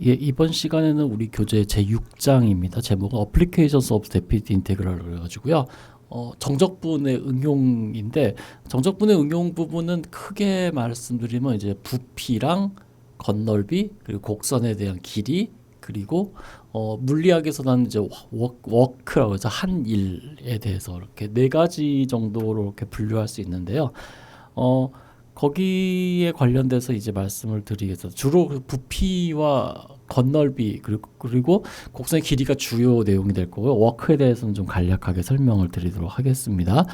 예, 이번 시간에는 우리 교재 제6장입니다. 제목은 Applications of Definite Integral을 그래가지고요. 정적분의 응용인데 정적분의 응용 부분은 크게 말씀드리면 이제 부피랑 건널비 그리고 곡선에 대한 길이 그리고 물리학에서는 이제 워크라고 해서 한 일에 대해서 이렇게 네 가지 정도로 이렇게 분류할 수 있는데요. 거기에 관련돼서 이제 말씀을 드리겠습니다. 주로 그 부피와 건널비 그리고 곡선의 길이가 주요 내용이 될 거고요. 워크에 대해서는 좀 간략하게 설명을 드리도록 하겠습니다.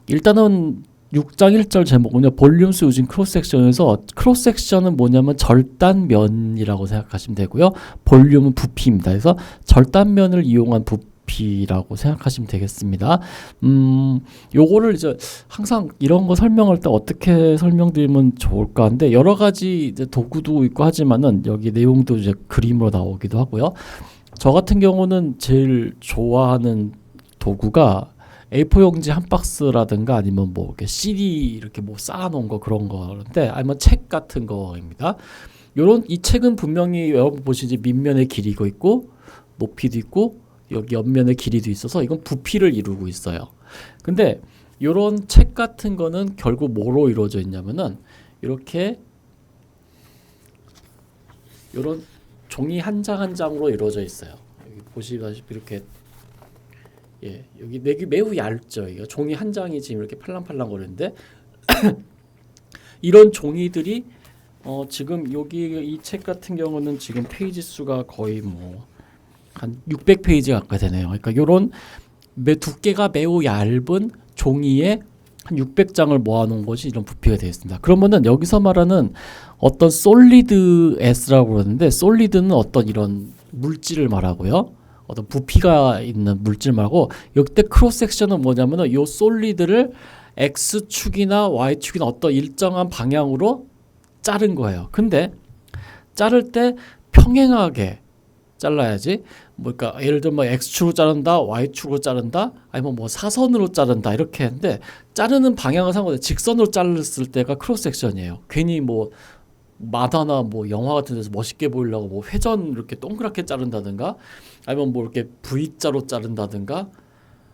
일단은 6장 1절 제목은요. 볼륨스 유진 크로스섹션에서 크로스섹션은 뭐냐면 절단면이라고 생각하시면 되고요. 볼륨은 부피입니다. 그래서 절단면을 이용한 부피라고 생각하시면 되겠습니다. 요거를 이제 항상 이런 거 설명할 때 어떻게 설명드리면 좋을까 하는데 여러 가지 이제 도구도 있고 하지만은 여기 내용도 이제 그림으로 나오기도 하고요. 저 같은 경우는 제일 좋아하는 도구가 A4 용지 한 박스라든가 아니면 뭐 이렇게 CD 이렇게 뭐 쌓아놓은 거 그런 거인데 아니면 책 같은 거입니다. 요런 이 책은 분명히 여러분 보시지 밑면의 길이가 있고 높이도 있고 여기 옆면의 길이도 있어서 이건 부피를 이루고 있어요. 근데 요런 책 같은 거는 결국 뭐로 이루어져 있냐면은 이렇게 요런 종이 한 장 한 장으로 이루어져 있어요. 여기 보시다시피 이렇게 예, 여기 매우 얇죠. 이거 종이 한 장이 지금 이렇게 팔랑팔랑 거리는데 이런 종이들이 지금 여기 이 책 같은 경우는 지금 페이지 수가 거의 뭐 한 600페이지 가까이 되네요. 그러니까 요런 두께가 매우 얇은 종이에 한 600장을 모아놓은 것이 이런 부피가 되어 있습니다. 그러면은 여기서 말하는 어떤 솔리드 S라고 그러는데 솔리드는 어떤 이런 물질을 말하고요. 어떤 부피가 있는 물질 말고 여기때 크로스 섹션은 뭐냐면은 요 솔리드를 X축이나 Y축이나 어떤 일정한 방향으로 자른 거예요. 근데 자를 때 평행하게 잘라야지. 그러니까 예를 들면 뭐 X축으로 자른다, Y축으로 자른다, 아니면 뭐 사선으로 자른다 이렇게 했는데 자르는 방향은 상관없어요. 직선으로 잘랐을 때가 크로스 섹션이에요. 괜히 뭐 만화나 뭐 영화 같은 데서 멋있게 보이려고 뭐 회전 이렇게 동그랗게 자른다든가 아니면 뭐 이렇게 V자로 자른다든가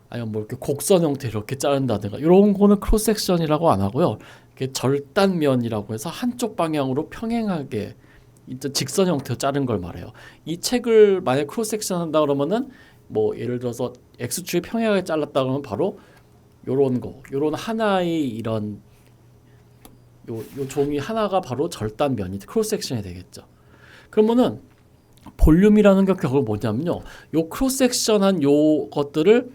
아니면 뭐 이렇게 곡선 형태로 이렇게 자른다든가 이런 거는 크로스 섹션이라고 안 하고요. 이렇게 절단면이라고 해서 한쪽 방향으로 평행하게 직선 형태로 자른 걸 말해요. 이 책을 만약 크로스 섹션 한다 그러면은 뭐 예를 들어서 X축이 평행하게 잘랐다 그러면 바로 요런 거, 요런 하나의 이런 요 종이 하나가 바로 절단면이 크로스 섹션이 되겠죠. 그러면은 볼륨이라는 게 결국 뭐냐면요. 요 크로스 섹션한 요 것들을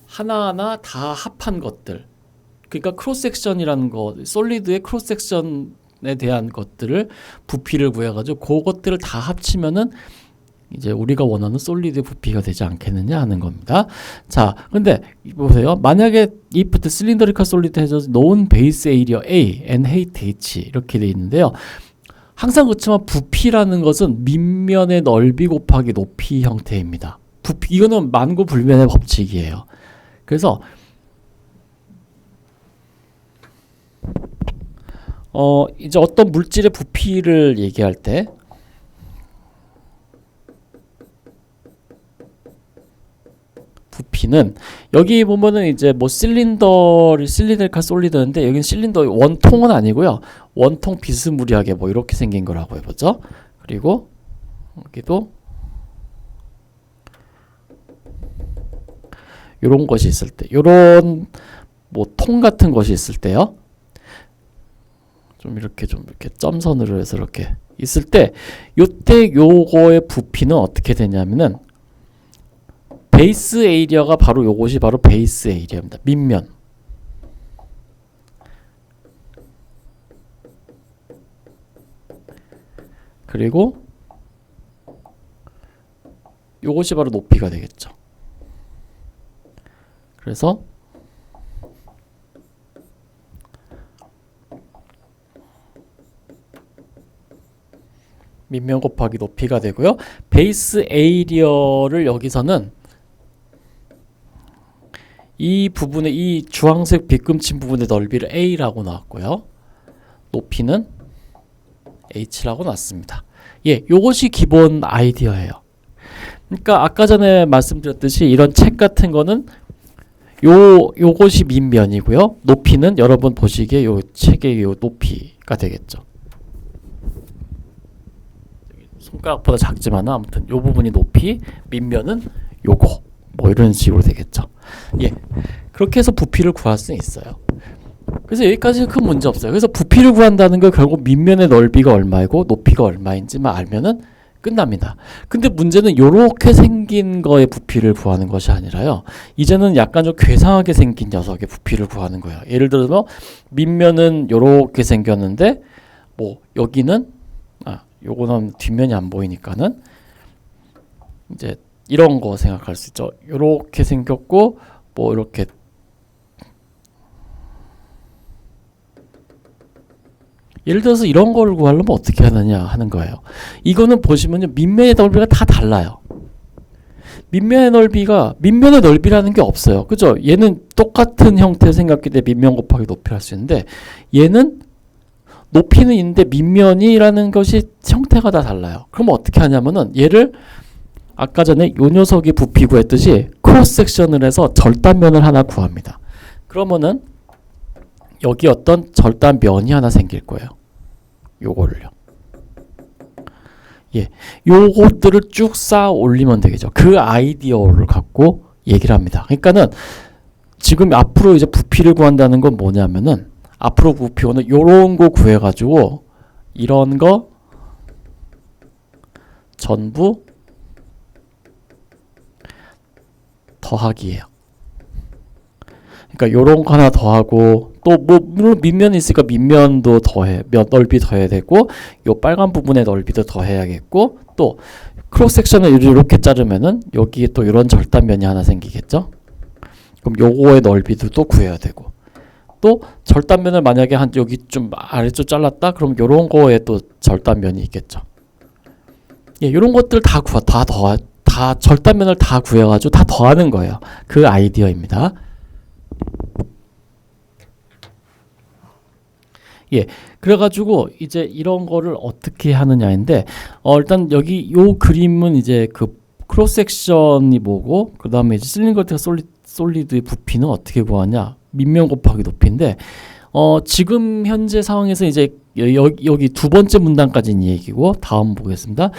하나하나 다 합한 것들. 그러니까 크로스 섹션이라는 거, 솔리드의 크로스 섹션에 대한 것들을 부피를 구해가지고 그것들을 다 합치면은 이제 우리가 원하는 솔리드 부피가 되지 않겠느냐 하는 겁니다. 자, 근데 보세요. 만약에 if the cylindrical solid has known base area A and height H 이렇게 돼 있는데요. 항상 그렇지만 부피라는 것은 밑면의 넓이 곱하기 높이 형태입니다. 부피 이거는 만고불변의 법칙이에요. 그래서 이제 어떤 물질의 부피를 얘기할 때 부피는 여기 보면은 이제 뭐 실린더칼 솔리드인데 여기는 실린더 원통은 아니고요. 원통 비스무리하게 뭐 이렇게 생긴 거라고 해보죠. 그리고 여기도 요런 것이 있을 때 요런 뭐 통 같은 것이 있을 때요. 좀 이렇게 점선으로 해서 이렇게 있을 때 요때 요거의 부피는 어떻게 되냐면은 베이스 에이리어가 바로 요것이 바로 베이스 에이리어입니다. 밑면. 그리고 요것이 바로 높이가 되겠죠. 그래서 밑면 곱하기 높이가 되고요. 베이스 에이리어를 여기서는 이 부분의 이 주황색 빗금친 부분의 넓이를 A라고 나왔고요. 높이는 H라고 놨습니다. 예, 요것이 기본 아이디어예요. 그러니까 아까 전에 말씀드렸듯이 이런 책 같은 거는 요것이 밑면이고요. 높이는 여러분 보시기에 요 책의 요 높이가 되겠죠. 손가락보다 작지만 아무튼 요 부분이 높이, 밑면은 요거 뭐 이런 식으로 되겠죠. 예, 그렇게 해서 부피를 구할 수 있어요. 그래서 여기까지 큰 문제 없어요. 그래서 부피를 구한다는 건 결국 밑면의 넓이가 얼마이고 높이가 얼마인지만 알면은 끝납니다. 근데 문제는 요렇게 생긴 거의 부피를 구하는 것이 아니라요. 이제는 약간 좀 괴상하게 생긴 녀석의 부피를 구하는 거예요. 예를 들어서 밑면은 요렇게 생겼는데 뭐 여기는 요거는 뒷면이 안 보이니까는 이제 이런 거 생각할 수 있죠. 요렇게 생겼고 뭐 이렇게 예를 들어서 이런 걸 구하려면 어떻게 하느냐 하는 거예요. 이거는 보시면요. 밑면의 넓이가 다 달라요. 밑면의 넓이라는 게 없어요. 그죠? 얘는 똑같은 형태 생각할 때 밑면 곱하기 높이 할 수 있는데 얘는 높이는 있는데 밑면이라는 것이 형태가 다 달라요. 그럼 어떻게 하냐면은 얘를 아까 전에 요 녀석이 부피 구했듯이 크로스 섹션을 해서 절단면을 하나 구합니다. 그러면은 여기 어떤 절단면이 하나 생길 거예요. 요거를요. 예, 요것들을 쭉 쌓아 올리면 되겠죠. 그 아이디어를 갖고 얘기를 합니다. 그러니까는 지금 앞으로 이제 부피를 구한다는 건 뭐냐면은 앞으로 부피는 요런 거 구해가지고 이런 거 전부 더하기예요. 그러니까 요런 거 하나 더하고 또 뭐 물론 밑면이 있으니까 밑면도 더해 넓이 더해야 되고 요 빨간 부분의 넓이도 더해야겠고 또 크로스 섹션을 이렇게 자르면은 여기에 또 이런 절단면이 하나 생기겠죠. 그럼 요거의 넓이도 또 구해야 되고 또 절단면을 만약에 한 여기 좀 아래쪽 잘랐다 그럼 요런 거에 또 절단면이 있겠죠. 예, 요런 것들 다 절단면을 다 구해가지고 다 더하는 거예요. 그 아이디어입니다. 예, 그래가지고 이제 이런 거를 어떻게 하느냐인데 일단 여기 요 그림은 이제 그 크로스 섹션이 뭐고 그 다음에 이제 실링거트가 솔리드의 부피는 어떻게 구하냐 밑면 곱하기 높이인데 지금 현재 상황에서 이제 여기 두 번째 문단까지는 얘기고 다음 보겠습니다.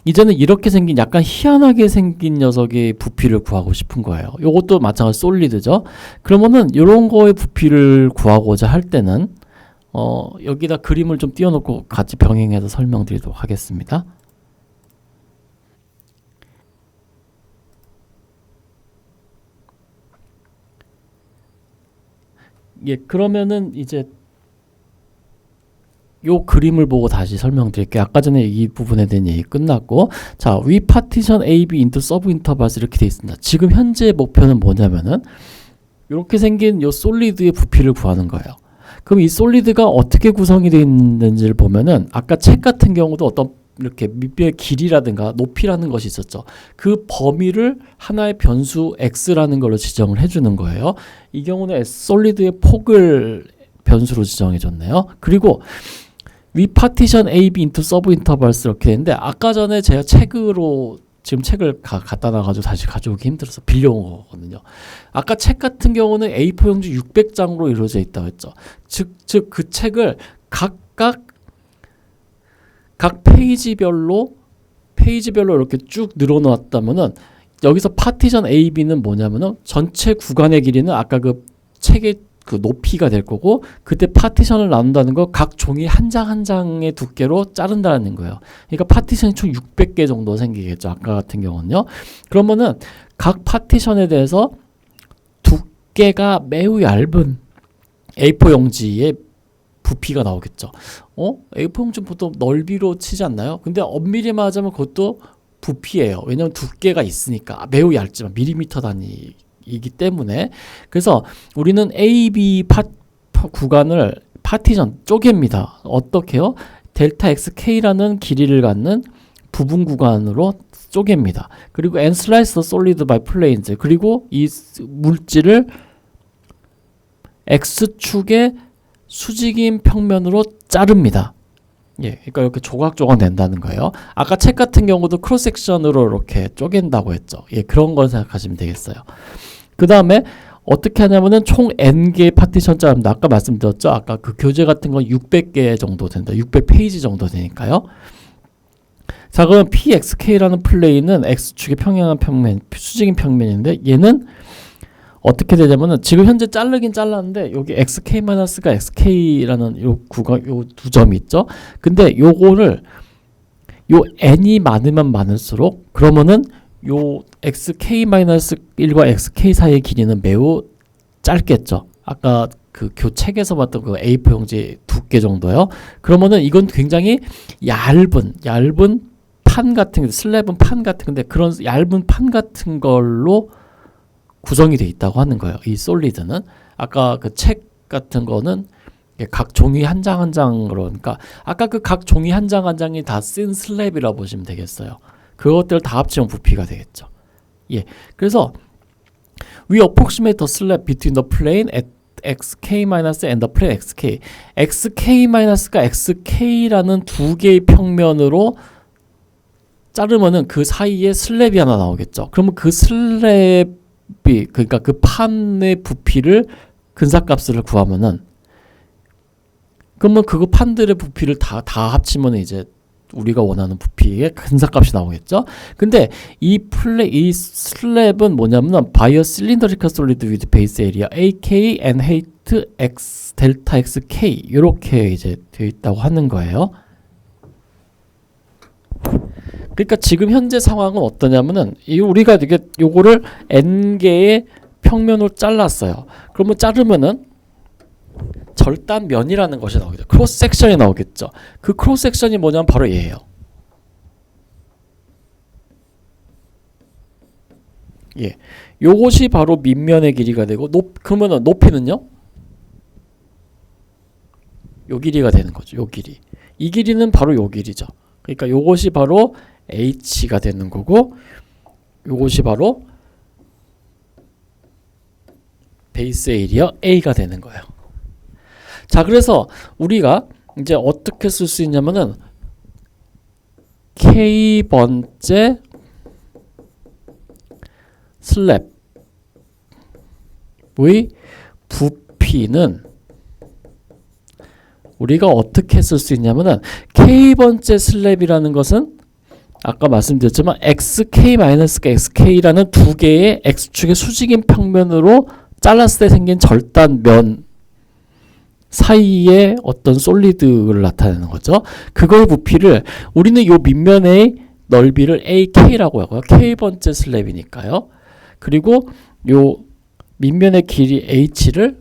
이제는 이렇게 생긴 약간 희한하게 생긴 녀석의 부피를 구하고 싶은 거예요. 요것도 마찬가지 솔리드죠. 그러면은 이런 거의 부피를 구하고자 할 때는 여기다 그림을 좀 띄워놓고 같이 병행해서 설명드리도록 하겠습니다. 예, 그러면은 이제 요 그림을 보고 다시 설명드릴게요. 아까 전에 이 부분에 대한 얘기 끝났고 자, we partition AB into sub intervals 이렇게 돼 있습니다. 지금 현재 목표는 뭐냐면은 이렇게 생긴 요 솔리드의 부피를 구하는 거예요. 그럼 이 솔리드가 어떻게 구성이 되어 있는지를 보면은 아까 책 같은 경우도 어떤 이렇게 밑면의 길이라든가 높이라는 것이 있었죠. 그 범위를 하나의 변수 x라는 걸로 지정을 해주는 거예요. 이 경우는 솔리드의 폭을 변수로 지정해 줬네요. 그리고 we partition AB into sub intervals 이렇게 되는데 아까 전에 제가 책으로 지금 책을 갖다 놔가지고 다시 가져오기 힘들어서 빌려온 거거든요. 아까 책 같은 경우는 A4 용지 600장으로 이루어져 있다고 했죠. 즉 그 책을 각 페이지별로 이렇게 쭉 늘어놓았다면은 여기서 파티션 A, B는 뭐냐면은 전체 구간의 길이는 아까 그 책의 그 높이가 될 거고 그때 파티션을 나눈다는 거 각 종이 한 장 한 장의 두께로 자른다는 거예요. 그러니까 파티션이 총 600개 정도 생기겠죠. 아까 같은 경우는요. 그러면은 각 파티션에 대해서 두께가 매우 얇은 A4 용지의 부피가 나오겠죠. A4 용지 보통 넓이로 치지 않나요? 근데 엄밀히 말하자면 그것도 부피예요. 왜냐하면 두께가 있으니까 매우 얇지만 밀리미터 단위이기 때문에 그래서 우리는 A, B 구간을 파티션 쪼갭니다. 어떻게요? 델타 XK라는 길이를 갖는 부분 구간으로 쪼갭니다. 그리고 N slice solid by planes 그리고 이 물질을 X축의 수직인 평면으로 자릅니다. 예, 그러니까 이렇게 조각조각 낸다는 거예요. 아까 책 같은 경우도 크로스 섹션으로 이렇게 쪼갠다고 했죠. 예, 그런 걸 생각하시면 되겠어요. 그 다음에 어떻게 하냐면은 총 n개의 파티션 짜릅니다. 아까 말씀드렸죠. 아까 그 교재 같은 건 600개 정도 된다. 600페이지 정도 되니까요. 자, 그럼 PXK라는 플레인은 X축의 평행한 평면, 수직인 평면인데 얘는 어떻게 되냐면은 지금 현재 자르긴 잘랐는데 여기 XK-가 XK라는 요 구간, 요 두 점이 있죠. 근데 요거를 요 n이 많으면 많을수록 그러면은 요 XK-1과 XK 사이의 길이는 매우 짧겠죠. 아까 그 교책에서 봤던 그 A4 용지 두께 정도요. 그러면은 이건 굉장히 얇은 판 같은 슬랩은 판 같은 건데 그런 얇은 판 같은 걸로 구성이 돼 있다고 하는 거예요. 이 솔리드는 아까 그 책 같은 거는 각 종이 한 장 한 장으로 그러니까 아까 그 각 종이 한 장 한 장이 다 쓴 슬랩이라고 보시면 되겠어요. 그것들 다 합치면 부피가 되겠죠. 예, 그래서 we approximate the slab between the plane at xk- and the plane xk. xk-가 xk라는 두 개의 평면으로 자르면은 그 사이에 슬랩이 하나 나오겠죠. 그러면 그 슬랩이 그러니까 그 판의 부피를 근사값을 구하면은 그러면 그거 판들의 부피를 다 합치면 이제 우리가 원하는 부피의 근사값이 나오겠죠. 근데 이 슬랩은 뭐냐면 by a cylindrical solid with base area AK and height x 델타 xk 이렇게 이제 되어 있다고 하는 거예요. 그러니까 지금 현재 상황은 어떠냐면은 우리가 이게 요거를 n개의 평면으로 잘랐어요. 그러면 자르면은 절단면이라는 것이 나오겠죠. 크로스 섹션이 나오겠죠. 그 크로스 섹션이 뭐냐면 바로 얘예요. 예, 요것이 바로 밑면의 길이가 되고 그러면은 높이는요? 요 길이가 되는 거죠. 요 길이. 이 길이는 바로 요 길이죠. 그러니까 요것이 바로 h가 되는 거고 요것이 바로 베이스 에리어 a가 되는 거예요. 자, 그래서 우리가 이제 어떻게 쓸 수 있냐면은 k번째 슬랩의 부피는 우리가 어떻게 쓸 수 있냐면은 k번째 슬랩이라는 것은 아까 말씀드렸지만 xk-xk라는 두 개의 x축의 수직인 평면으로 잘랐을 때 생긴 절단면 사이에 어떤 솔리드를 나타내는 거죠. 그거의 부피를 우리는 요 밑면의 넓이를 AK라고 하고요. K번째 슬랩이니까요. 그리고 요 밑면의 길이 H를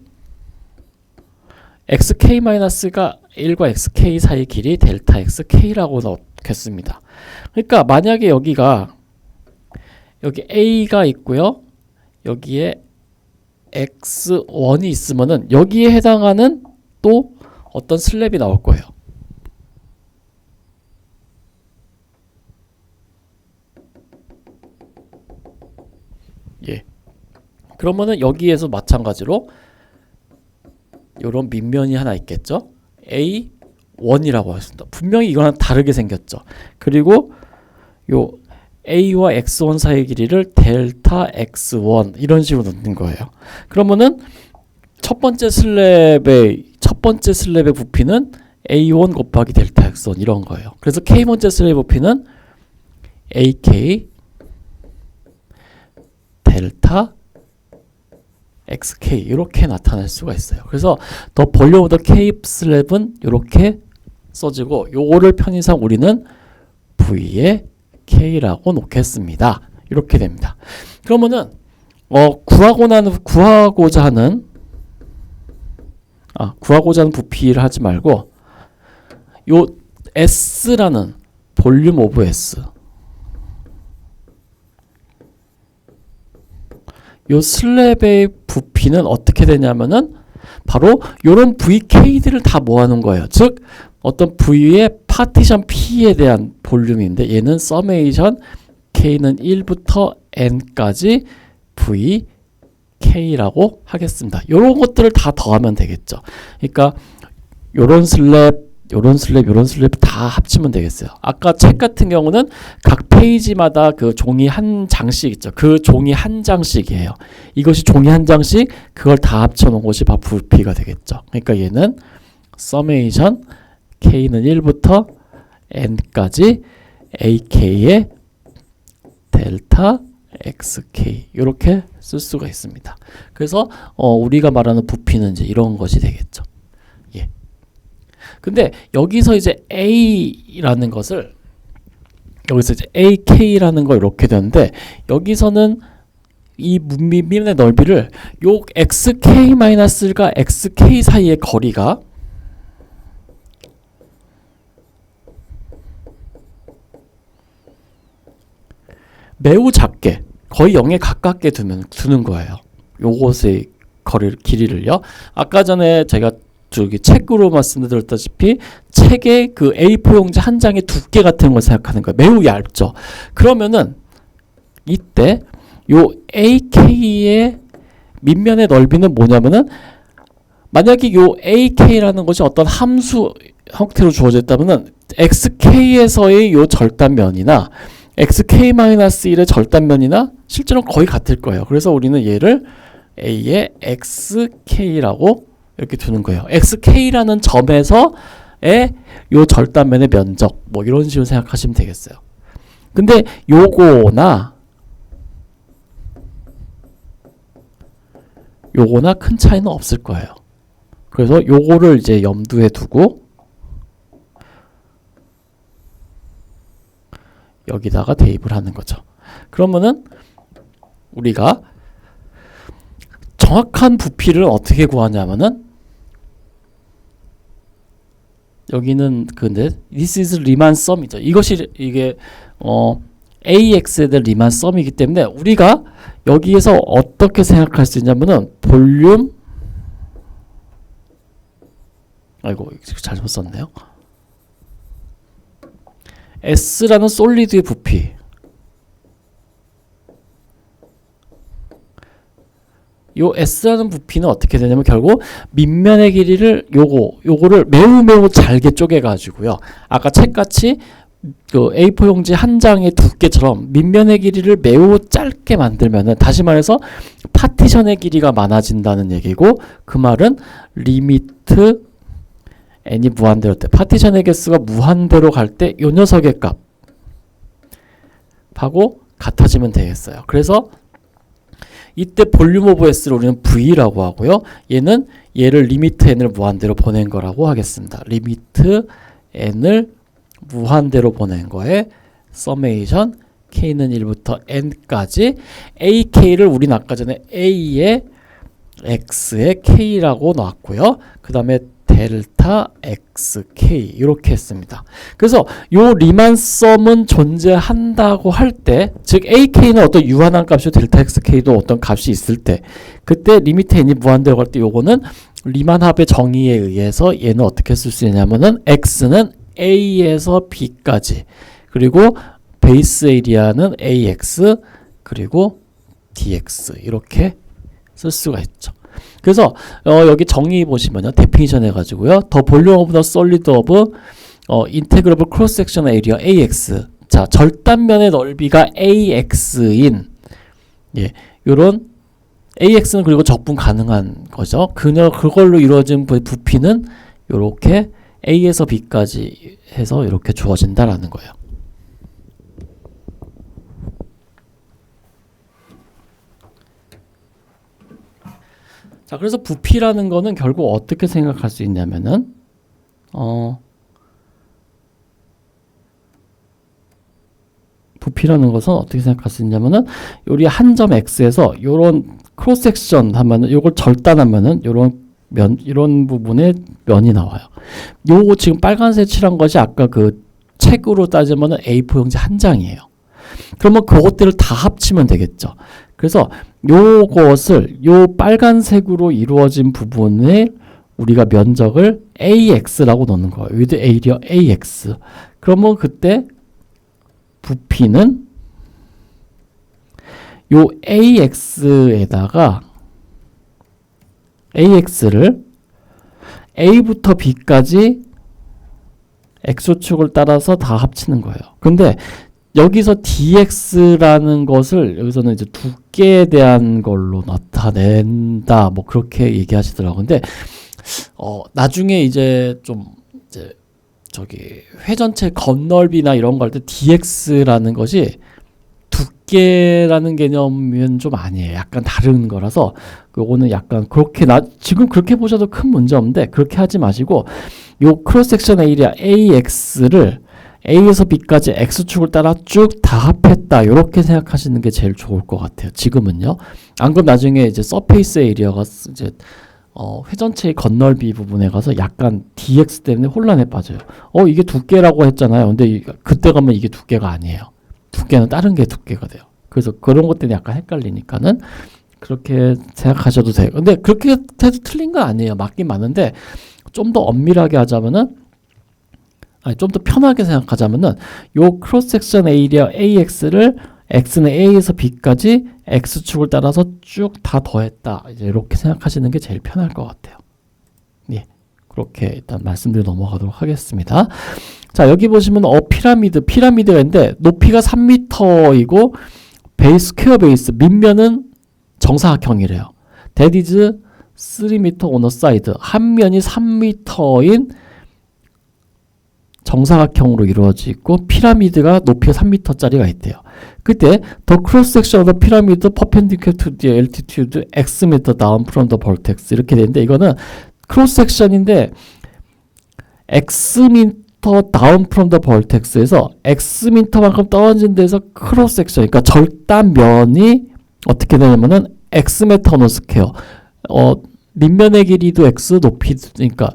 XK-가 1과 XK 사이 길이 델타 XK라고 넣겠습니다. 그러니까 만약에 여기 A가 있고요. 여기에 X1이 있으면은 여기에 해당하는 또 어떤 슬랩이 나올 거예요. 예. 그러면은 여기에서 마찬가지로 이런 밑면이 하나 있겠죠. A1이라고 하겠습니다. 분명히 이거랑 다르게 생겼죠. 그리고 요 A와 X1 사이의 길이를 델타 X1 이런 식으로 넣는 거예요. 그러면은 첫 번째 슬랩의 부피는 A1 곱하기 델타 X1 이런 거예요. 그래서 K번째 슬랩의 부피는 AK 델타 XK 이렇게 나타낼 수가 있어요. 그래서 더 볼륨 오브 더 K 슬랩은 이렇게 써지고 요거를 편의상 우리는 V에 K라고 놓겠습니다. 이렇게 됩니다. 그러면은 구하고자 하는 부피를 하지 말고 요 S라는 볼륨 오브 S 요 슬랩의 부피는 어떻게 되냐면은 바로 요런 VK들을 다 모아놓은 거예요. 즉 어떤 V의 파티션 P에 대한 볼륨인데 얘는 서메이션 K는 1부터 N까지 VK라고 하겠습니다. 요런 것들을 다 더하면 되겠죠. 그러니까 요런 슬랩 요런 슬랩 요런 슬랩 다 합치면 되겠어요. 아까 책 같은 경우는 각 페이지마다 그 종이 한 장씩 있죠. 그 종이 한 장씩이에요. 이것이 종이 한 장씩 그걸 다 합쳐놓은 것이 바로 부피가 되겠죠. 그러니까 얘는 서메이션 k는 1부터 n까지 ak의 델타 xk 이렇게 쓸 수가 있습니다. 그래서 우리가 말하는 부피는 이제 이런 것이 되겠죠. 예. 근데 여기서 이제 a라는 것을 여기서 이제 ak라는 거 이렇게 되는데 여기서는 이 밑면의 넓이를 요 xk-가 xk 사이의 거리가 매우 작게 거의 0에 가깝게 두는 거예요. 요것의 길이를요. 아까 전에 제가 저기 책으로 말씀드렸다시피 책의 그 A4 용지 한 장의 두께 같은 걸 생각하는 거예요. 매우 얇죠. 그러면은 이때 요 AK의 밑면의 넓이는 뭐냐면은 만약에 요 AK라는 것이 어떤 함수 형태로 주어졌다면은 XK에서의 요 절단면이나 XK-1의 절단면이나 실제로는 거의 같을 거예요. 그래서 우리는 얘를 A의 XK라고 이렇게 두는 거예요. XK라는 점에서의 요 절단면의 면적 뭐 이런 식으로 생각하시면 되겠어요. 근데 요거나 큰 차이는 없을 거예요. 그래서 요거를 이제 염두에 두고 여기다가 대입을 하는 거죠. 그러면은 우리가 정확한 부피를 어떻게 구하냐면은 여기는 근데 this is Riemann sum이죠. 이게 AX에 대한 Riemann sum이기 때문에 우리가 여기에서 어떻게 생각할 수 있냐면은 볼륨 아이고 잘못 썼네요. S라는 솔리드의 부피 요 S라는 부피는 어떻게 되냐면 결국 밑면의 길이를 요거를 매우 잘게 쪼개 가지고요. 아까 책같이 그 A4 용지 한 장의 두께처럼 밑면의 길이를 매우 짧게 만들면은 다시 말해서 파티션의 길이가 많아진다는 얘기고 그 말은 리미트 n이 무한대로 때 파티션의 개수가 무한대로 갈 때 요 녀석의 값하고 같아지면 되겠어요. 그래서 이때 볼륨 오브 S를 우리는 V라고 하고요. 얘를 리미트 n을 무한대로 보낸 거라고 하겠습니다. 리미트 n을 무한대로 보낸 거에 서메이션 k는 1부터 n까지 ak를 우린 아까 전에 a의 x의 k라고 놨고요. 그 다음에 델타 xk 이렇게 했습니다. 그래서 요 리만 썸은 존재한다고 할 때, 즉 ak는 어떤 유한한 값이고 델타 xk도 어떤 값이 있을 때, 그때 리미트 n이 무한대로 갈 때 요거는 리만 합의 정의에 의해서 얘는 어떻게 쓸 수 있냐면은 x는 a에서 b까지, 그리고 베이스 에리아는 ax 그리고 dx 이렇게 쓸 수가 있죠. 그래서 여기 정의 보시면요, 데피니션 해가지고요, 더 볼륨 오브 더 솔리드 오브 인테그러블 크로스 섹션 에리아 AX. 자, 절단면의 넓이가 AX인 요런 AX는 그리고 적분 가능한 거죠. 그걸로 이루어진 부피는 요렇게 A에서 B까지 해서 이렇게 주어진다라는 거예요. 자, 그래서 부피라는 거는 결국 어떻게 생각할 수 있냐면은 부피라는 것은 어떻게 생각할 수 있냐면은 요리 한 점 X에서 요런 크로스 섹션 하면은 요걸 절단하면은 요런 이런 부분에 면이 나와요. 요거 지금 빨간색 칠한 것이 아까 그 책으로 따지면은 A4 용지 한 장이에요. 그러면 그것들을 다 합치면 되겠죠. 그래서 요것을 요 빨간색으로 이루어진 부분에 우리가 면적을 AX라고 넣는 거예요. with area AX. 그러면 그때 부피는 요 AX에다가 AX를 A부터 B까지 x축을 따라서 다 합치는 거예요. 근데 여기서 dx라는 것을 여기서는 이제 두께에 대한 걸로 나타낸다 뭐 그렇게 얘기하시더라고요. 근데 나중에 이제 좀 이제 저기 회전체 겉넓이나 이런 거 할 때 dx라는 것이 두께라는 개념은 좀 아니에요. 약간 다른 거라서 요거는 약간 그렇게 지금 그렇게 보셔도 큰 문제 없는데 그렇게 하지 마시고 요 크로스 섹션 에리아 AX를 A에서 B까지 X축을 따라 쭉 다 합했다. 이렇게 생각하시는 게 제일 좋을 것 같아요. 지금은요. 안 그럼 나중에 이제 서페이스 에리아가 이제 회전체의 겉넓이 부분에 가서 약간 dx 때문에 혼란에 빠져요. 이게 두께라고 했잖아요. 근데 그때 가면 이게 두께가 아니에요. 두께는 다른 게 두께가 돼요. 그래서 그런 것 때문에 약간 헷갈리니까는 그렇게 생각하셔도 돼요. 근데 그렇게 해도 틀린 건 아니에요. 맞긴 맞는데 좀 더 엄밀하게 하자면은 좀 더 편하게 생각하자면은 요 크로스 섹션 에리아 AX를 X는 A에서 B까지 X축을 따라서 쭉 다 더했다. 이제 이렇게 생각하시는 게 제일 편할 것 같아요. 예. 그렇게 일단 말씀드려 넘어가도록 하겠습니다. 자, 여기 보시면 피라미드가 있는데 높이가 3m이고 스퀘어 베이스 밑면은 정사각형이래요. That is 3m on a side. 한 면이 3m인 정사각형으로 이루어져 있고 피라미드가 높이가 3m짜리가 있대요. 그때 the cross section of the pyramid perpendicular to the altitude x meter down from the vertex 이렇게 되는데 이거는 크로스 섹션인데 x 미터 down from the vertex에서 x 미터만큼 떨어진 데서 크로스 섹션 그러니까 절단면이 어떻게 되냐면은 x 메터 on 스퀘어 밑면의 길이도 x 높이 그러니까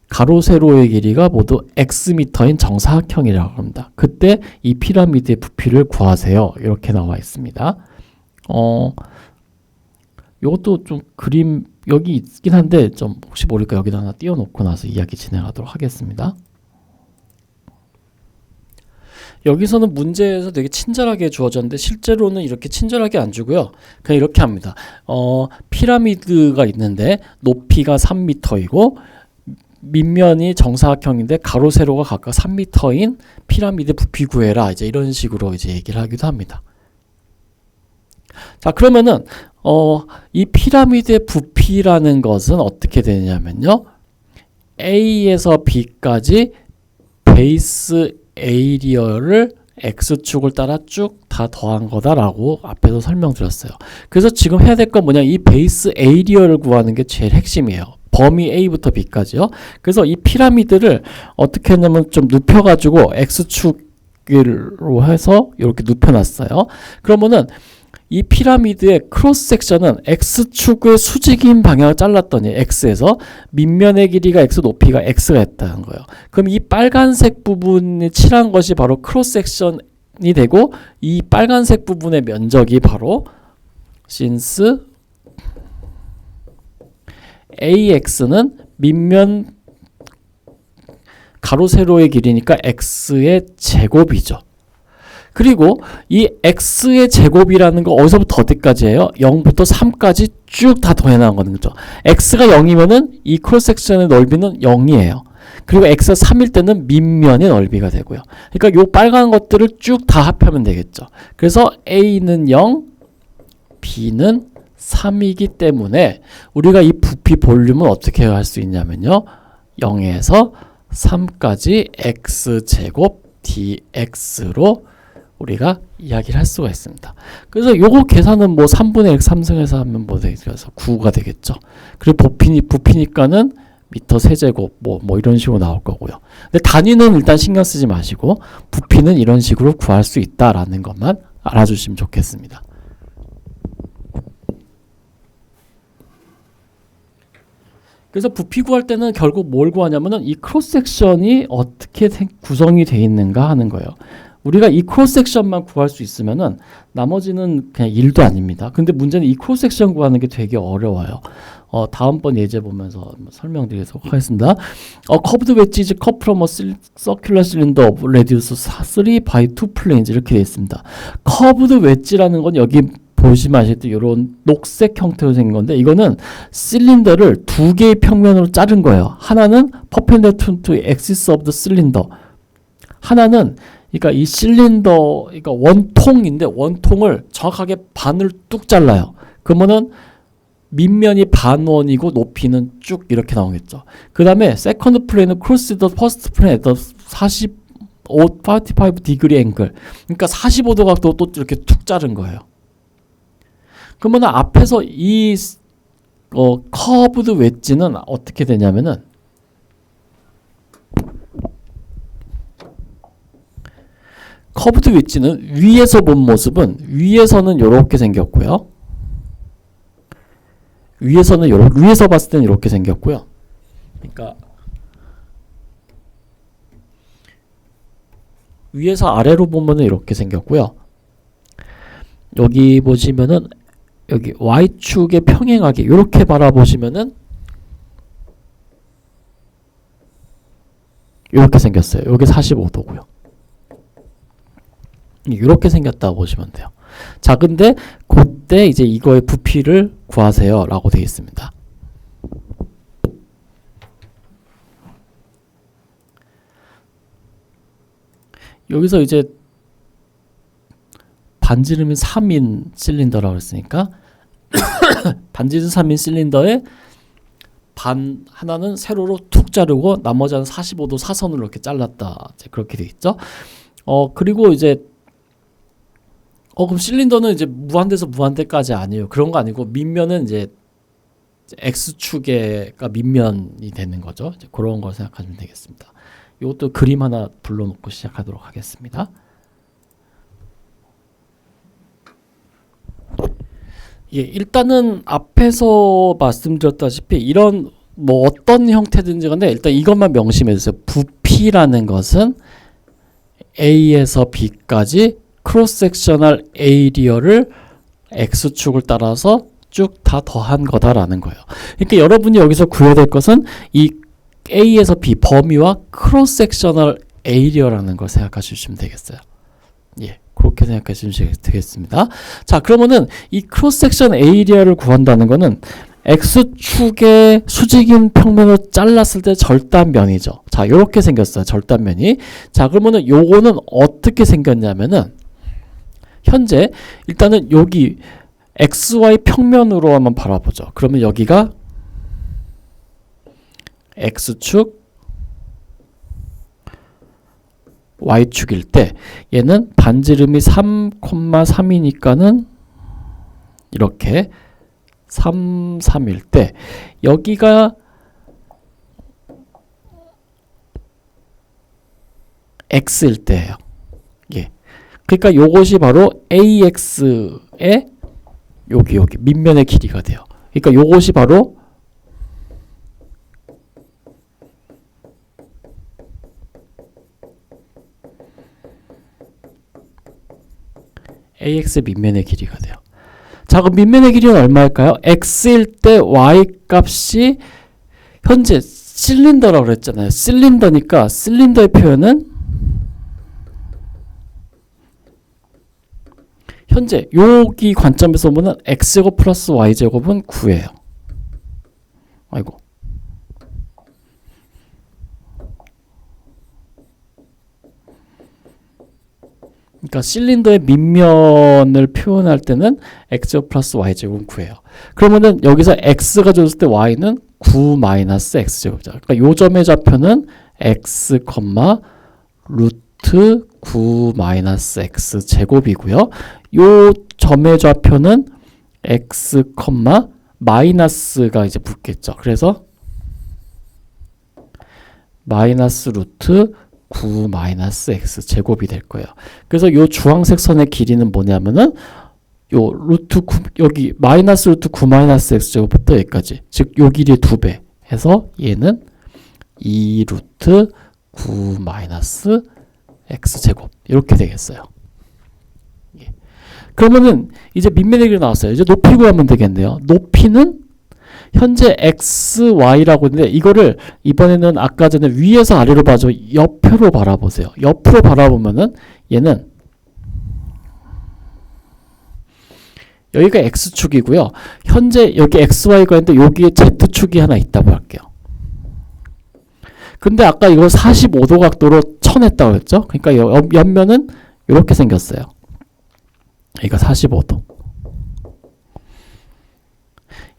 가로 세로의 길이가 모두 x미터인 정사각형이라고 합니다. 그때 이 피라미드의 부피를 구하세요. 이렇게 나와 있습니다. 이것도 좀 그림 여기 있긴 한데 좀 혹시 모르니까 여기다 하나 띄워놓고 나서 이야기 진행하도록 하겠습니다. 여기서는 문제에서 되게 친절하게 주어졌는데 실제로는 이렇게 친절하게 안 주고요. 그냥 이렇게 합니다. 피라미드가 있는데 높이가 3m이고 밑면이 정사각형인데 가로 세로가 각각 3m인 피라미드 부피 구해라. 이제 이런 식으로 이제 얘기를 하기도 합니다. 자, 그러면은 이 피라미드의 부피라는 것은 어떻게 되냐면요. A에서 B까지 베이스 에이리어를 X축을 따라 쭉 다 더한 거다라고 앞에서 설명드렸어요. 그래서 지금 해야 될 건 뭐냐? 이 베이스 에이리어를 구하는 게 제일 핵심이에요. 범위 A부터 B까지요. 그래서 이 피라미드를 어떻게 했냐면 좀 눕혀가지고 X축으로 해서 이렇게 눕혀놨어요. 그러면은 이 피라미드의 크로스 섹션은 X축의 수직인 방향을 잘랐더니 X에서 밑면의 길이가 X, 높이가 X가 했다는 거예요. 그럼 이 빨간색 부분이 칠한 것이 바로 크로스 섹션이 되고 이 빨간색 부분의 면적이 바로 since AX는 밑면 가로 세로의 길이니까 X의 제곱이죠. 그리고 이 X의 제곱이라는 거 어디서부터 어디까지예요? 0부터 3까지 쭉 다 더해나간 거죠. X가 0이면은 이 크로스 섹션의 넓이는 0이에요. 그리고 X가 3일 때는 밑면의 넓이가 되고요. 그러니까 요 빨간 것들을 쭉 다 합하면 되겠죠. 그래서 A는 0, B는 3이기 때문에 우리가 이 부피 볼륨은 어떻게 할 수 있냐면요. 0에서 3까지 x제곱 dx로 우리가 이야기를 할 수가 있습니다. 그래서 요거 계산은 뭐 3분의 x 3승해서 하면 뭐 되겠어? 9가 되겠죠. 그리고 부피니까는 미터 세제곱 뭐 이런 식으로 나올 거고요. 근데 단위는 일단 신경 쓰지 마시고 부피는 이런 식으로 구할 수 있다라는 것만 알아주시면 좋겠습니다. 그래서 부피 구할 때는 결국 뭘 구하냐면은 이 크로스 섹션이 어떻게 구성이 되어 있는가 하는 거예요. 우리가 이 크로스 섹션만 구할 수 있으면은 나머지는 그냥 일도 아닙니다. 근데 문제는 이 크로스 섹션 구하는 게 되게 어려워요. 다음번 예제 보면서 설명드리도록 하겠습니다. Curved wedge is cut from a circular cylinder of radius 3 by 2 planes 이렇게 되어 있습니다. Curved wedge라는 건 여기 보시면 아시겠듯이 이런 녹색 형태로 생긴 건데 이거는 실린더를 두 개의 평면으로 자른 거예요. 하나는 perpendicular to axis of the cylinder. 하나는 그러니까 이 실린더 그러니까 원통인데 원통을 정확하게 반을 뚝 잘라요. 그러면은 밑면이 반원이고 높이는 쭉 이렇게 나오겠죠. 그 다음에 second plane은 cross the first plane at 45 degree angle. 그러니까 45도 각도 또 이렇게 툭 자른 거예요. 그러면 앞에서 이 커브드 웨지는 어떻게 되냐면은 커브드 웨지는 위에서 본 모습은 위에서는 이렇게 생겼고요. 위에서 봤을 때는 이렇게 생겼고요. 그러니까 위에서 아래로 보면은 이렇게 생겼고요. 여기 보시면은 여기 Y축에 평행하게 이렇게 바라보시면은 이렇게 생겼어요. 여기 45도고요. 이렇게 생겼다고 보시면 돼요. 자, 근데 그때 이제 이거의 부피를 구하세요 라고 되어 있습니다. 여기서 이제 반지름이 3인 실린더라고 했으니까 반지름 3인 실린더에 반 하나는 세로로 툭 자르고 나머지는 45도 사선으로 이렇게 잘랐다. 이제 그렇게 돼 있죠. 그리고 이제 그럼 실린더는 이제 무한대에서 무한대까지 아니에요. 그런 거 아니고 밑면은 이제 X축에가 밑면이 되는 거죠. 이제 그런 걸 생각하시면 되겠습니다. 이것도 그림 하나 불러놓고 시작하도록 하겠습니다. 예, 일단은 앞에서 말씀드렸다시피 이런 뭐 어떤 형태든지 간에 일단 이것만 명심해 주세요. 부피라는 것은 A에서 B까지 크로스 섹셔널 에이리어를 X축을 따라서 쭉 다 더한 거다라는 거예요. 그러니까 여러분이 여기서 구해야 될 것은 이 A에서 B 범위와 크로스 섹셔널 에이리어라는 걸 생각하시면 되겠어요. 예, 그렇게 생각하시면 되겠습니다. 자, 그러면은 이 크로스 섹션 에이리어를 구한다는 거는 X축의 수직인 평면을 잘랐을 때 절단면이죠. 자, 요렇게 생겼어요. 절단면이. 자, 그러면은 요거는 어떻게 생겼냐면은 현재 일단은 여기 XY 평면으로 한번 바라보죠. 그러면 여기가 X축, Y축일 때 얘는 반지름이 3,3이니까는 이렇게 3, 3일 때 여기가 X일 때예요. 예. 그러니까 요것이 바로 AX의 여기 밑면의 길이가 돼요. 그러니까 요것이 바로 AX 밑면의 길이가 돼요. 자, 그럼 밑면의 길이는 얼마일까요? X일 때 Y 값이 현재 실린더라고 그랬잖아요. 실린더니까 실린더의 표현은 현재 여기 관점에서 보면 X제곱 플러스 Y제곱은 9예요. 아이고. 그러니까 실린더의 밑면을 표현할 때는 X제곱 플러스 Y제곱은 9예요. 그러면은 여기서 X가 줬을 때 Y는 9 마이너스 X제곱이죠. 그러니까 요 점의 좌표는 X, 루트 9 마이너스 X 제곱이고요. 요 점의 좌표는 X, 마이너스가 이제 붙겠죠. 그래서 마이너스 루트 9 마이너스 X 제곱이 될 거예요. 그래서 요 주황색 선의 길이는 뭐냐면은 요 루트 9, 여기 마이너스 루트 9 마이너스 X 제곱부터 여기까지. 즉 요 길이의 2배 해서 얘는 2 루트 9 마이너스 X 제곱 이렇게 되겠어요. 예. 그러면은 이제 밑면의 길이 나왔어요. 이제 높이 구하면 되겠네요. 높이는 현재 XY라고 있는데 이거를 이번에는 아까 전에 위에서 아래로 봐줘 옆으로 바라보세요. 옆으로 바라보면은 얘는 여기가 x축이고요. 현재 여기 xy가 있는데 여기에 z축이 하나 있다고 할게요. 근데 아까 이거 45도 각도로 쳐냈다고 했죠? 그러니까 옆면은 이렇게 생겼어요. 여기가 45도.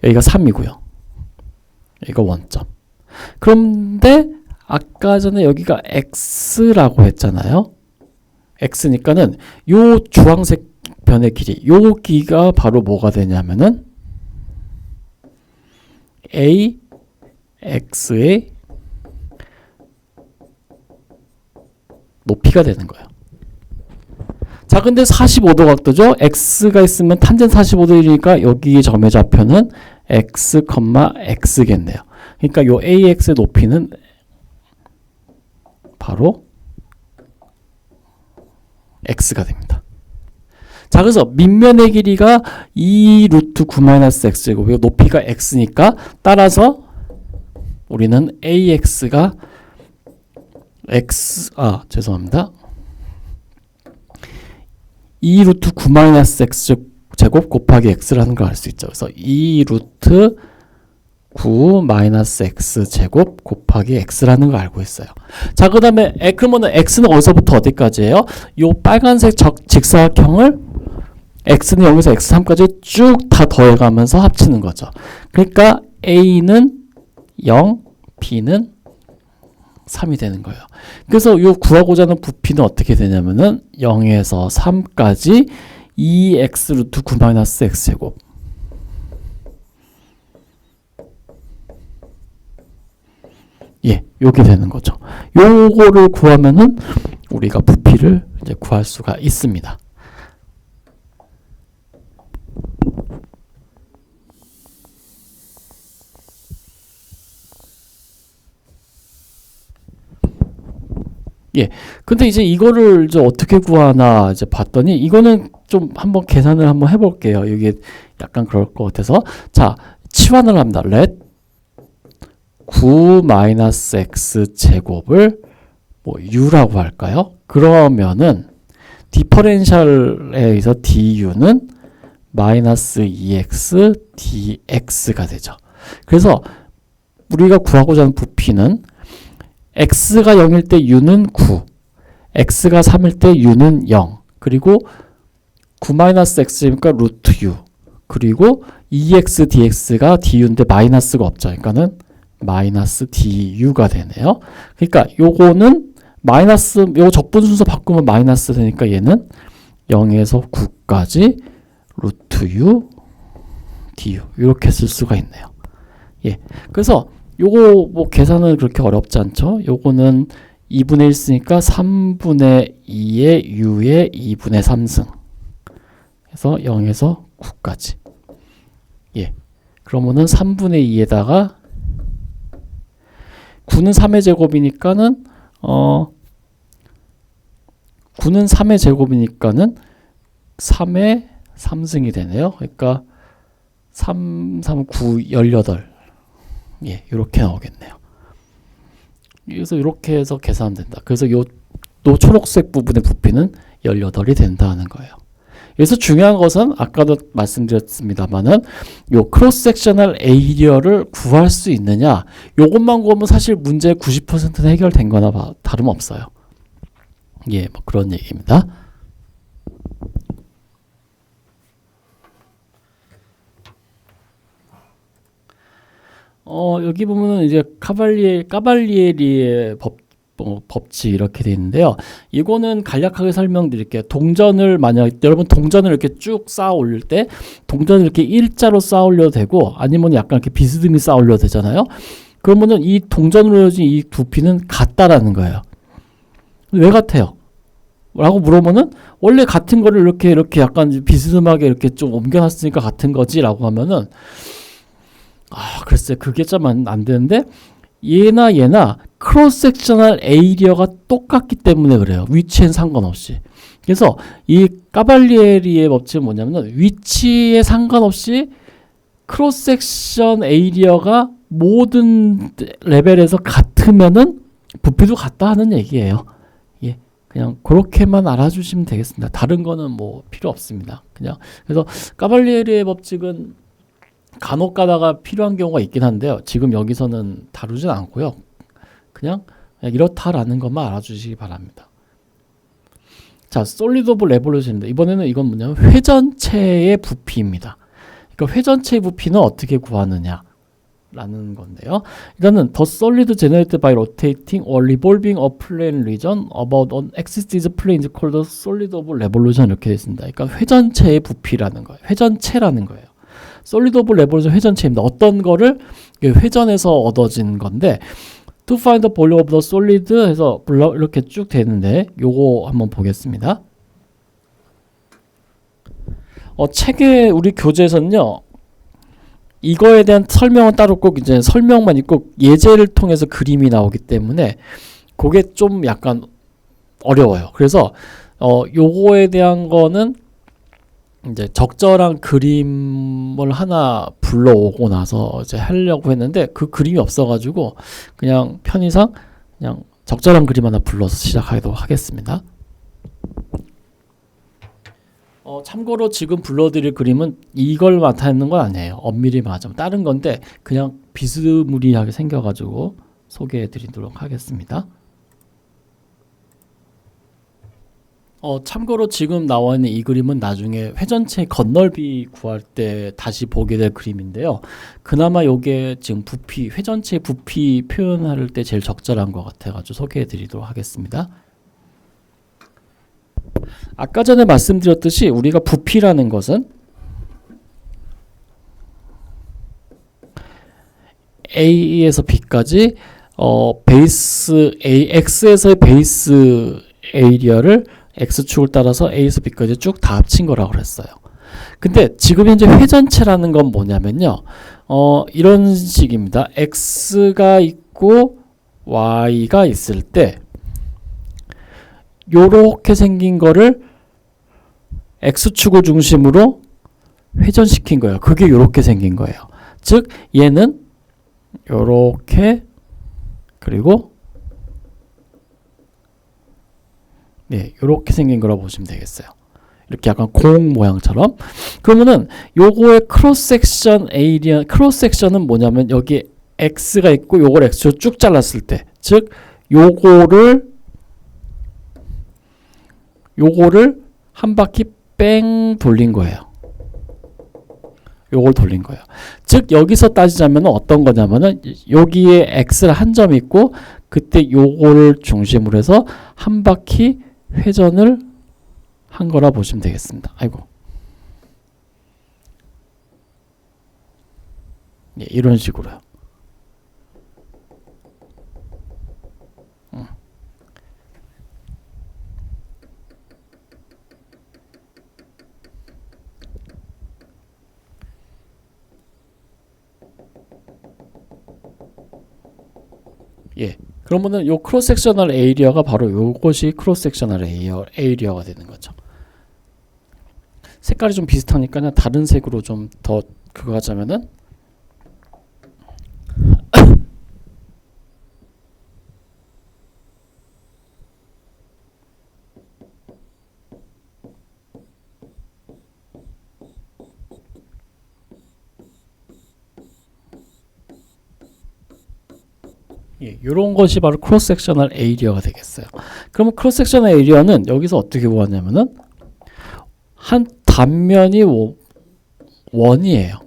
여기가 3이고요. 여기가 원점. 그런데 아까 전에 여기가 x라고 했잖아요. x니까는 요 주황색 변의 길이, 요 길이가 바로 뭐가 되냐면은 ax의 높이가 되는 거예요. 자, 근데 45도 각도죠? x가 있으면 탄젠 45도이니까 여기 점의 좌표는 x, x겠네요. 그러니까 요 ax의 높이는 바로 x가 됩니다. 자, 그래서 밑면의 길이가 2 루트 9-x제곱, 높이가 x니까 따라서 우리는 ax가 죄송합니다. 2 루트 9-x제곱 곱하기 x라는 걸 알 수 있죠. 그래서 2 루트 9-x제곱 곱하기 x라는 걸 알고 있어요. 자, 그 다음에 그러면 x는 어디서부터 어디까지예요? 요 빨간색 직사각형을 x는 0에서 x3까지 쭉 다 더해가면서 합치는 거죠. 그러니까 a는 0, b는 3이 되는 거예요. 그래서 요 구하고자 하는 부피는 어떻게 되냐면은 0에서 3까지 2x 루트 9-x제곱 요게 되는 거죠. 요거를 구하면은 우리가 부피를 이제 구할 수가 있습니다. 근데 이제 이거를 이제 어떻게 구하나 이제 봤더니 이거는 좀 한번 계산을 한번 해볼게요. 이게 약간 그럴 것 같아서. 자, 치환을 합니다. let 9-x 제곱을 뭐 u라고 할까요? 그러면은 디퍼렌셜에 의해서 du는 -2x dx가 되죠. 그래서 우리가 구하고자 하는 부피는 x가 0일 때 u는 9, x가 3일 때 u는 0, 그리고 9-x니까 루트 u, 그리고 2x dx가 du인데 마이너스가 없죠. 그러니까는 마이너스 du가 되네요. 그러니까 요거는 마이너스, 요 적분 순서 바꾸면 마이너스 되니까 얘는 0에서 9까지 루트 u du 이렇게 쓸 수가 있네요. 그래서 요거 뭐 계산은 그렇게 어렵지 않죠? 요거는 2분의 1 쓰니까 3분의 2의 u의 2분의 3승 해서 0에서 9까지. 그러면은 3분의 2에다가 9는 3의 제곱이니까는 9는 3의 제곱이니까는 3의 3승이 되네요. 그러니까 3, 3, 9, 18. 이렇게 나오겠네요. 그래서 이렇게 해서 계산하면 된다. 그래서 요 초록색 부분의 부피는 18이 된다는 거예요. 그래서 중요한 것은 아까도 말씀드렸습니다만은 요 크로스 섹셔널 에리어를 구할 수 있느냐, 요것만 구하면 사실 문제의 90%는 해결된 거나 다름없어요. 뭐 그런 얘기입니다. 여기 보면은 이제 까발리에리의 법칙 이렇게 되어 있는데요. 이거는 간략하게 설명드릴게요. 여러분 동전을 이렇게 쭉 쌓아 올릴 때 동전을 이렇게 일자로 쌓아 올려도 되고 아니면 약간 이렇게 비스듬히 쌓아 올려도 되잖아요. 그러면은 이 동전으로 이어진 이 부피는 같다라는 거예요. 왜 같아요? 라고 물어보면은 원래 같은 거를 이렇게 약간 비스듬하게 이렇게 좀 옮겨놨으니까 같은 거지 라고 하면은 글쎄 그게 좀 안 되는데 얘나 크로스 섹셔널 에리어가 똑같기 때문에 그래요. 위치엔 상관없이. 그래서 이 까발리에리의 법칙은 뭐냐면 위치에 상관없이 크로스 섹션 에리어가 모든 레벨에서 같으면은 부피도 같다 하는 얘기예요. 그냥 그렇게만 알아주시면 되겠습니다. 다른 거는 뭐 필요 없습니다. 그냥 그래서 까발리에리의 법칙은 간혹 가다가 필요한 경우가 있긴 한데요. 지금 여기서는 다루진 않고요. 그냥 이렇다라는 것만 알아주시기 바랍니다. 자, 솔리드 오브 레볼루션입니다. 이번에는 이건 뭐냐면 회전체의 부피입니다. 그러니까 회전체의 부피는 어떻게 구하느냐 라는 건데요. 일단은 the solid generated by rotating or revolving a plane region about an axis plane is called the solid of revolution 이렇게 되어 있습니다. 그러니까 회전체의 부피라는 거예요. 회전체라는 거예요. solid of revolution 회전체입니다. 어떤 거를 회전에서 얻어진 건데 to find the volume of the solid 해서 이렇게 쭉 되는데 요거 한번 보겠습니다. 책에 우리 교재에서는요. 이거에 대한 설명은 따로 꼭 이제 설명만 있고 예제를 통해서 그림이 나오기 때문에 그게 좀 약간 어려워요. 그래서 요거에 대한 거는 이제 적절한 그림을 하나 불러오고 나서 이제 하려고 했는데 그 그림이 없어가지고 그냥 편의상 그냥 적절한 그림 하나 불러서 시작하도록 하겠습니다. 참고로 지금 불러드릴 그림은 이걸 나타내는 건 아니에요. 엄밀히 말하자면 다른 건데 그냥 비스무리하게 생겨가지고 소개해드리도록 하겠습니다. 참고로 지금 나와 있는 이 그림은 나중에 회전체 건널비 구할 때 다시 보게 될 그림인데요. 그나마 이게 지금 부피, 회전체 부피 표현할 때 제일 적절한 것 같아가지고 소개해드리도록 하겠습니다. 아까 전에 말씀드렸듯이 우리가 부피라는 것은 A에서 B까지 베이스 A, X에서의 베이스 에리어를 X축을 따라서 A에서 B까지 쭉 다 합친 거라고 그랬어요. 근데 지금 현재 회전체라는 건 뭐냐면요. 이런 식입니다. X가 있고 Y가 있을 때 요렇게 생긴 거를 X축을 중심으로 회전시킨 거예요. 그게 요렇게 생긴 거예요. 즉 얘는 요렇게 그리고 네, 요렇게 생긴 거라고 보시면 되겠어요. 이렇게 약간 공 모양처럼. 그러면은 요거의 크로스 섹션 에리어, 크로스 섹션은 뭐냐면 여기 X가 있고 요걸 X로 쭉 잘랐을 때, 즉 요거를 한 바퀴 뺑 돌린 거예요. 요걸 돌린 거예요. 즉 여기서 따지자면 어떤 거냐면은 여기에 X를 한 점 있고 그때 요거를 중심으로 해서 한 바퀴 회전을 한 거라 보시면 되겠습니다. 아이고. 예, 이런 식으로요. 예. 그러면은 요 크로스 섹셔널 에리어가 바로 요것이 크로스 섹셔널 에리어가 되는 거죠. 색깔이 좀 비슷하니까 그냥 다른 색으로 좀 더 그거 하자면은 예, 이런 것이 바로 크로스 섹셔널 에리어가 되겠어요. 그러면 크로스 섹셔널 에리어는 여기서 어떻게 구하냐면은 한 단면이 원이에요.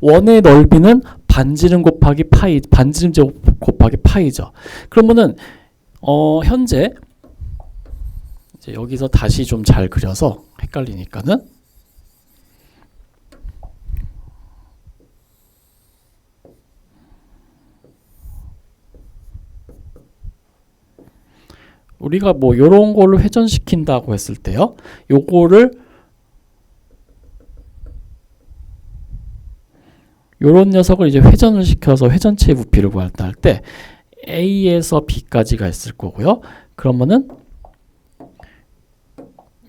원의 넓이는 반지름 곱하기 파이, 반지름 제곱 곱하기 파이죠. 그러면은 현재 이제 여기서 다시 좀 잘 그려서 헷갈리니까는 우리가 뭐 요런 걸로 회전시킨다고 했을 때요. 요거를 요런 녀석을 이제 회전을 시켜서 회전체의 부피를 구한다 할 때 A에서 B까지가 있을 거고요. 그러면은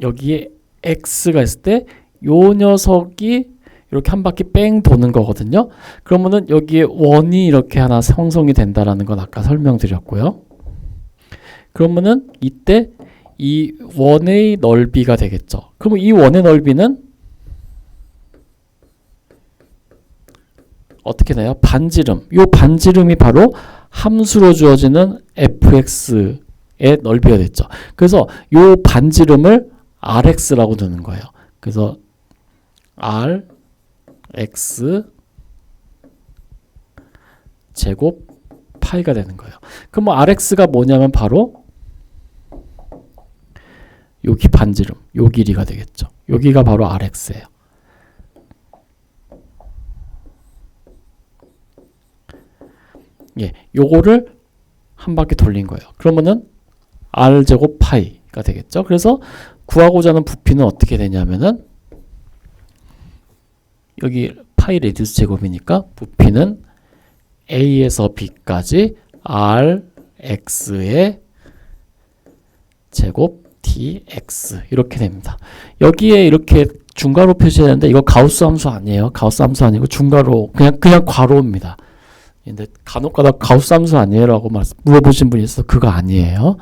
여기에 X가 있을 때 요 녀석이 이렇게 한 바퀴 뺑 도는 거거든요. 그러면은 여기에 원이 이렇게 하나 형성이 된다라는 건 아까 설명드렸고요. 그러면은 이때 이 원의 넓이가 되겠죠. 그러면 이 원의 넓이는 어떻게 돼요? 반지름. 이 반지름이 바로 함수로 주어지는 fx의 넓이가 됐죠. 그래서 이 반지름을 rx라고 두는 거예요. 그래서 rx 제곱 파이가 되는 거예요. 그럼 뭐 rx가 뭐냐면 바로 여기 반지름, 요 길이가 되겠죠. 여기가 바로 rx예요. 예, 요거를 한 바퀴 돌린 거예요. 그러면은 r 제곱 파이가 되겠죠. 그래서 구하고자 하는 부피는 어떻게 되냐면은 여기 파이 레디우스 제곱이니까 부피는 a에서 b까지 rx의 제곱 dx 이렇게 됩니다. 여기에 이렇게 중괄호 표시되는데 이거 가우스 함수 아니에요. 가우스 함수 아니고 중괄호 그냥 괄호입니다. 근데 간혹가다 가우스 함수 아니에요 라고 물어보신 분이 있어서 그거 아니에요.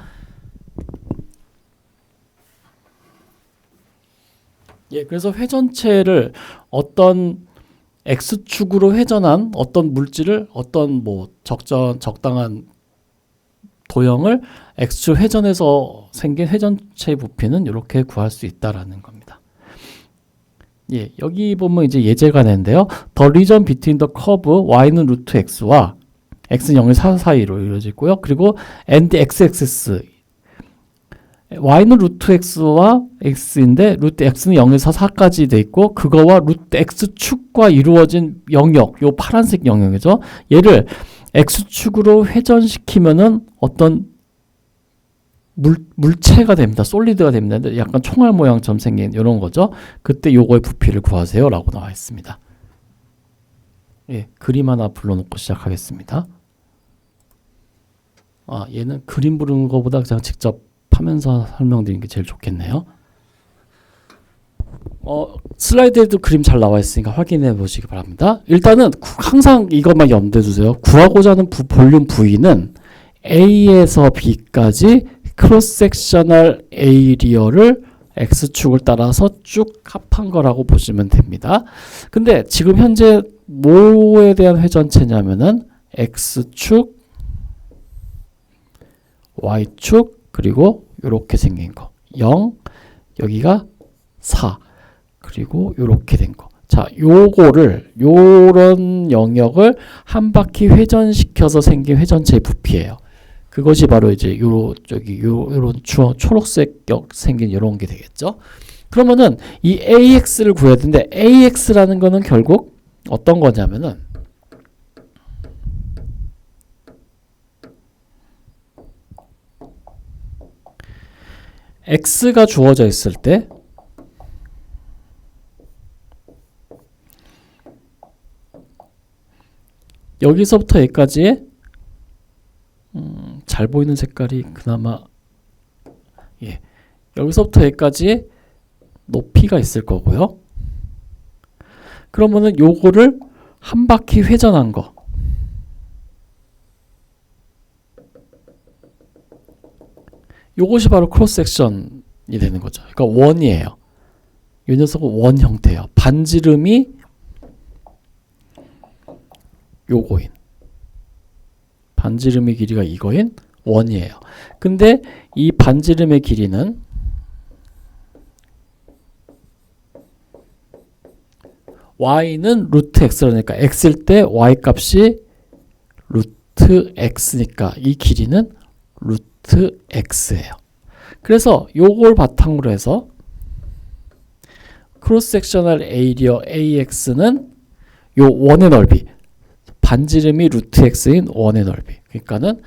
예, 그래서 회전체를 어떤 x축으로 회전한 어떤 물질을 어떤 뭐 적당한 도형을 x축 회전해서 생긴 회전체의 부피는 이렇게 구할 수 있다라는 겁니다. 예, 여기 보면 이제 예제가 되는데요. The region between the curve y는 루트 x와 x는 0에 4 사이로 이루어지고요. 그리고 and x-axis y는 루트 x와 x인데 루트 x는 0에서 4까지 돼 있고 그거와 루트 x축과 이루어진 영역, 요 파란색 영역이죠. 얘를 x축으로 회전시키면은 어떤 물체가 됩니다. 솔리드가 됩니다. 약간 총알 모양처럼 생긴 이런 거죠. 그때 요거의 부피를 구하세요 라고 나와 있습니다. 예, 그림 하나 불러놓고 시작하겠습니다. 얘는 그림 부르는 것보다 그냥 직접 하면서 설명드리는 게 제일 좋겠네요. 슬라이드에도 그림 잘 나와 있으니까 확인해 보시기 바랍니다. 일단은 항상 이것만 염두에 두세요. 구하고자 하는 볼륨 V는 A에서 B까지 크로스 섹셔널 에이리어를 X축을 따라서 쭉 합한 거라고 보시면 됩니다. 근데 지금 현재 뭐에 대한 회전체냐면은 X축, Y축, 그리고 이렇게 생긴 거 0, 여기가 4, 그리고 이렇게 된 거. 자, 요런 영역을 한 바퀴 회전시켜서 생긴 회전체의 부피예요. 그것이 바로 이제 요런 초록색 생긴 이런 게 되겠죠. 그러면은 이 AX를 구해야 되는데 AX라는 거는 결국 어떤 거냐면은 X가 주어져 있을 때 여기서부터 여기까지의 잘 보이는 색깔이 그나마 예, 여기서부터 여기까지의 높이가 있을 거고요. 그러면은 요거를 한 바퀴 회전한 거 요것이 바로 크로스 섹션이 되는 거죠. 그러니까 원이에요. 이 녀석은 원 형태예요. 반지름이 요거인 반지름의 길이가 이거인 원이에요. 근데 이 반지름의 길이는 y는 루트 x라니까 x일 때 y 값이 루트 x니까 이 길이는 루트 x예요. 그래서 요걸 바탕으로 해서 크로스 섹셔널 에이리어 AX는 요 원의 넓이 반지름이 루트 x인 원의 넓이 그러니까는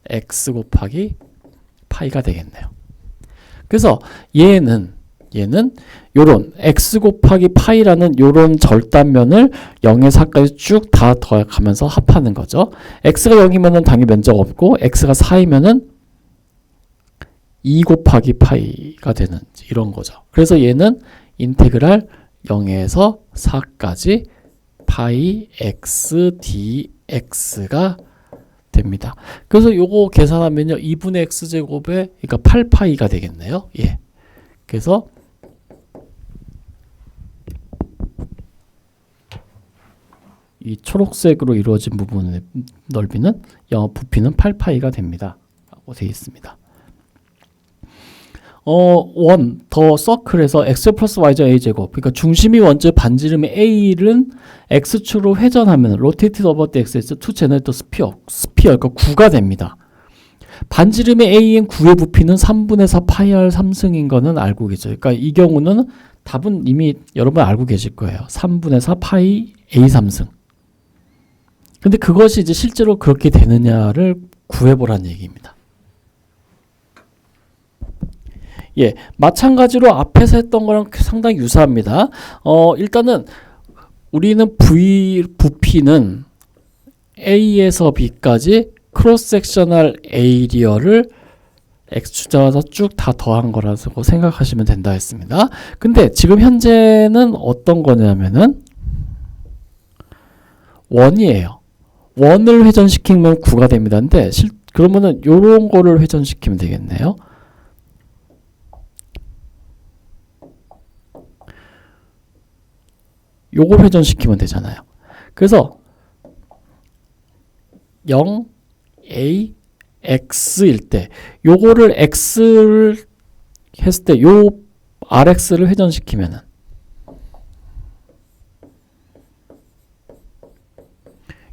x 곱하기 파이가 되겠네요. 그래서 얘는 요런 x 곱하기 파이라는 요런 절단면을 0에서 4까지 쭉 다 더해가면서 합하는 거죠. x가 0이면은 당연히 면적 없고 x가 4이면은 2 곱하기 파이가 되는 이런 거죠. 그래서 얘는 인테그랄 0에서 4까지 파이 x dx가 됩니다. 그래서 요거 계산하면요. 2분의 x제곱에 그러니까 8파이가 되겠네요. 예. 그래서 이 초록색으로 이루어진 부분의 넓이는 부피는 8파이가 됩니다. 라고 되어 있습니다. 원 더 서클에서 x 플러스 y좌 a제곱, 그러니까 중심이 원점 반지름의 a는 x축으로 회전하면 rotated over the axis to generate the sphere, 그러니까 9가 됩니다. 반지름의 a인 9의 부피는 3분의 4 파이 r 3승인 거는 알고 계죠. 그러니까 이 경우는 답은 이미 여러분 알고 계실 거예요. 3분의 4 파이 a 3승. 근데 그것이 이제 실제로 그렇게 되느냐를 구해보라는 얘기입니다. 예, 마찬가지로 앞에서 했던 거랑 상당히 유사합니다. 일단은 우리는 부피는 A에서 B까지 크로스 섹셔널 에리어를 X축자와서 쭉 다 더한 거라고 생각하시면 된다 했습니다. 근데 지금 현재는 어떤 거냐면은 원이에요. 원을 회전시키면 9가 됩니다. 근데 그러면은 요런 거를 회전시키면 되겠네요. 요걸 회전시키면 되잖아요. 그래서 0, A, X일 때 요거를 X를 했을 때 요 RX를 회전시키면은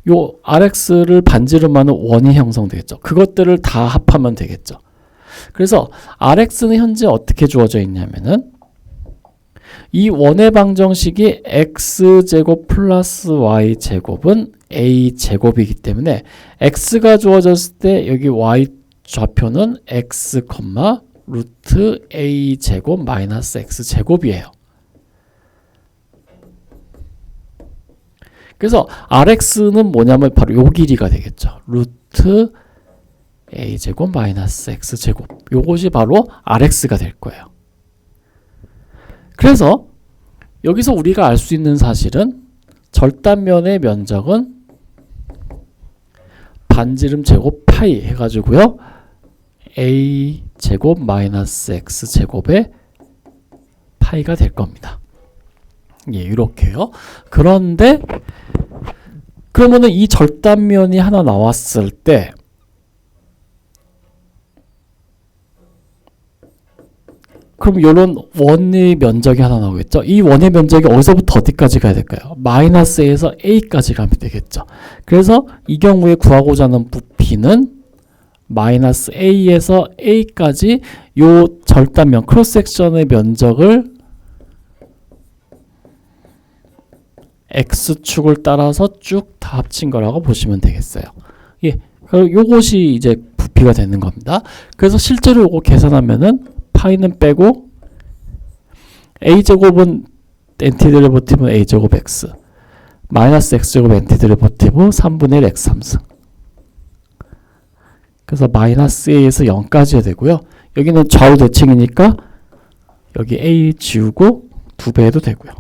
요 RX를 반지름하는 원이 형성되겠죠. 그것들을 다 합하면 되겠죠. 그래서 RX는 현재 어떻게 주어져 있냐면은 이 원의 방정식이 x제곱 플러스 y제곱은 a제곱이기 때문에 x가 주어졌을 때 여기 y 좌표는 x, 루트 a제곱 마이너스 x제곱이에요. 그래서 rx는 뭐냐면 바로 요 길이가 되겠죠. 루트 a제곱 마이너스 x제곱. 요것이 바로 rx가 될 거예요. 그래서 여기서 우리가 알 수 있는 사실은 절단면의 면적은 반지름 제곱 파이 해가지고요. a 제곱 마이너스 x 제곱의 파이가 될 겁니다. 예, 이렇게요. 그런데 그러면은 이 절단면이 하나 나왔을 때 그럼 이런 원의 면적이 하나 나오겠죠. 이 원의 면적이 어디서부터 어디까지 가야 될까요? 마이너스 A에서 A까지 가면 되겠죠. 그래서 이 경우에 구하고자 하는 부피는 마이너스 A에서 A까지 요 절단면 크로스 섹션의 면적을 X축을 따라서 쭉 다 합친 거라고 보시면 되겠어요. 예, 요것이 이제 부피가 되는 겁니다. 그래서 실제로 요거 계산하면은 파이는 빼고 a제곱은 엔티드리버티브는 a제곱 x 마이너스 x제곱 엔티드리버티브 3분의 1 x 3승. 그래서 마이너스 a에서 0까지 되고요. 여기는 좌우 대칭이니까 여기 a 지우고 2배 해도 되고요.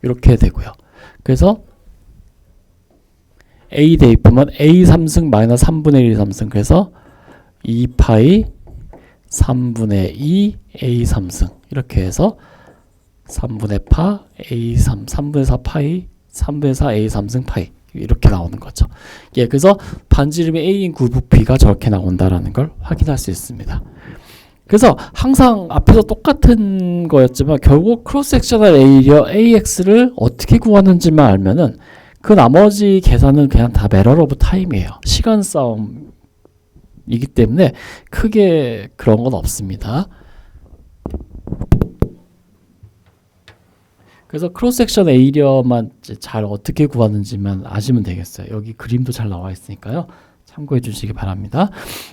이렇게 되고요. 그래서 a 대입하면 a 3승 마이너스 3분의 1 3승. 그래서 2파이 3분의 2 a 3승. 이렇게 해서 3분의 파 a 3분의 4 파이 3분의 4 a 3승 파이. 이렇게 나오는 거죠. 예, 그래서 반지름의 a인 구부피가 저렇게 나온다라는 걸 확인할 수 있습니다. 그래서 항상 앞에서 똑같은 거였지만 결국 크로스 섹셔널 에리어 AX를 어떻게 구하는지만 알면은 그 나머지 계산은 그냥 다 매럴 오브 타임이에요. 시간 싸움이기 때문에 크게 그런 건 없습니다. 그래서 크로스 섹션 에리어만 잘 어떻게 구하는지만 아시면 되겠어요. 여기 그림도 잘 나와 있으니까요. 참고해 주시기 바랍니다.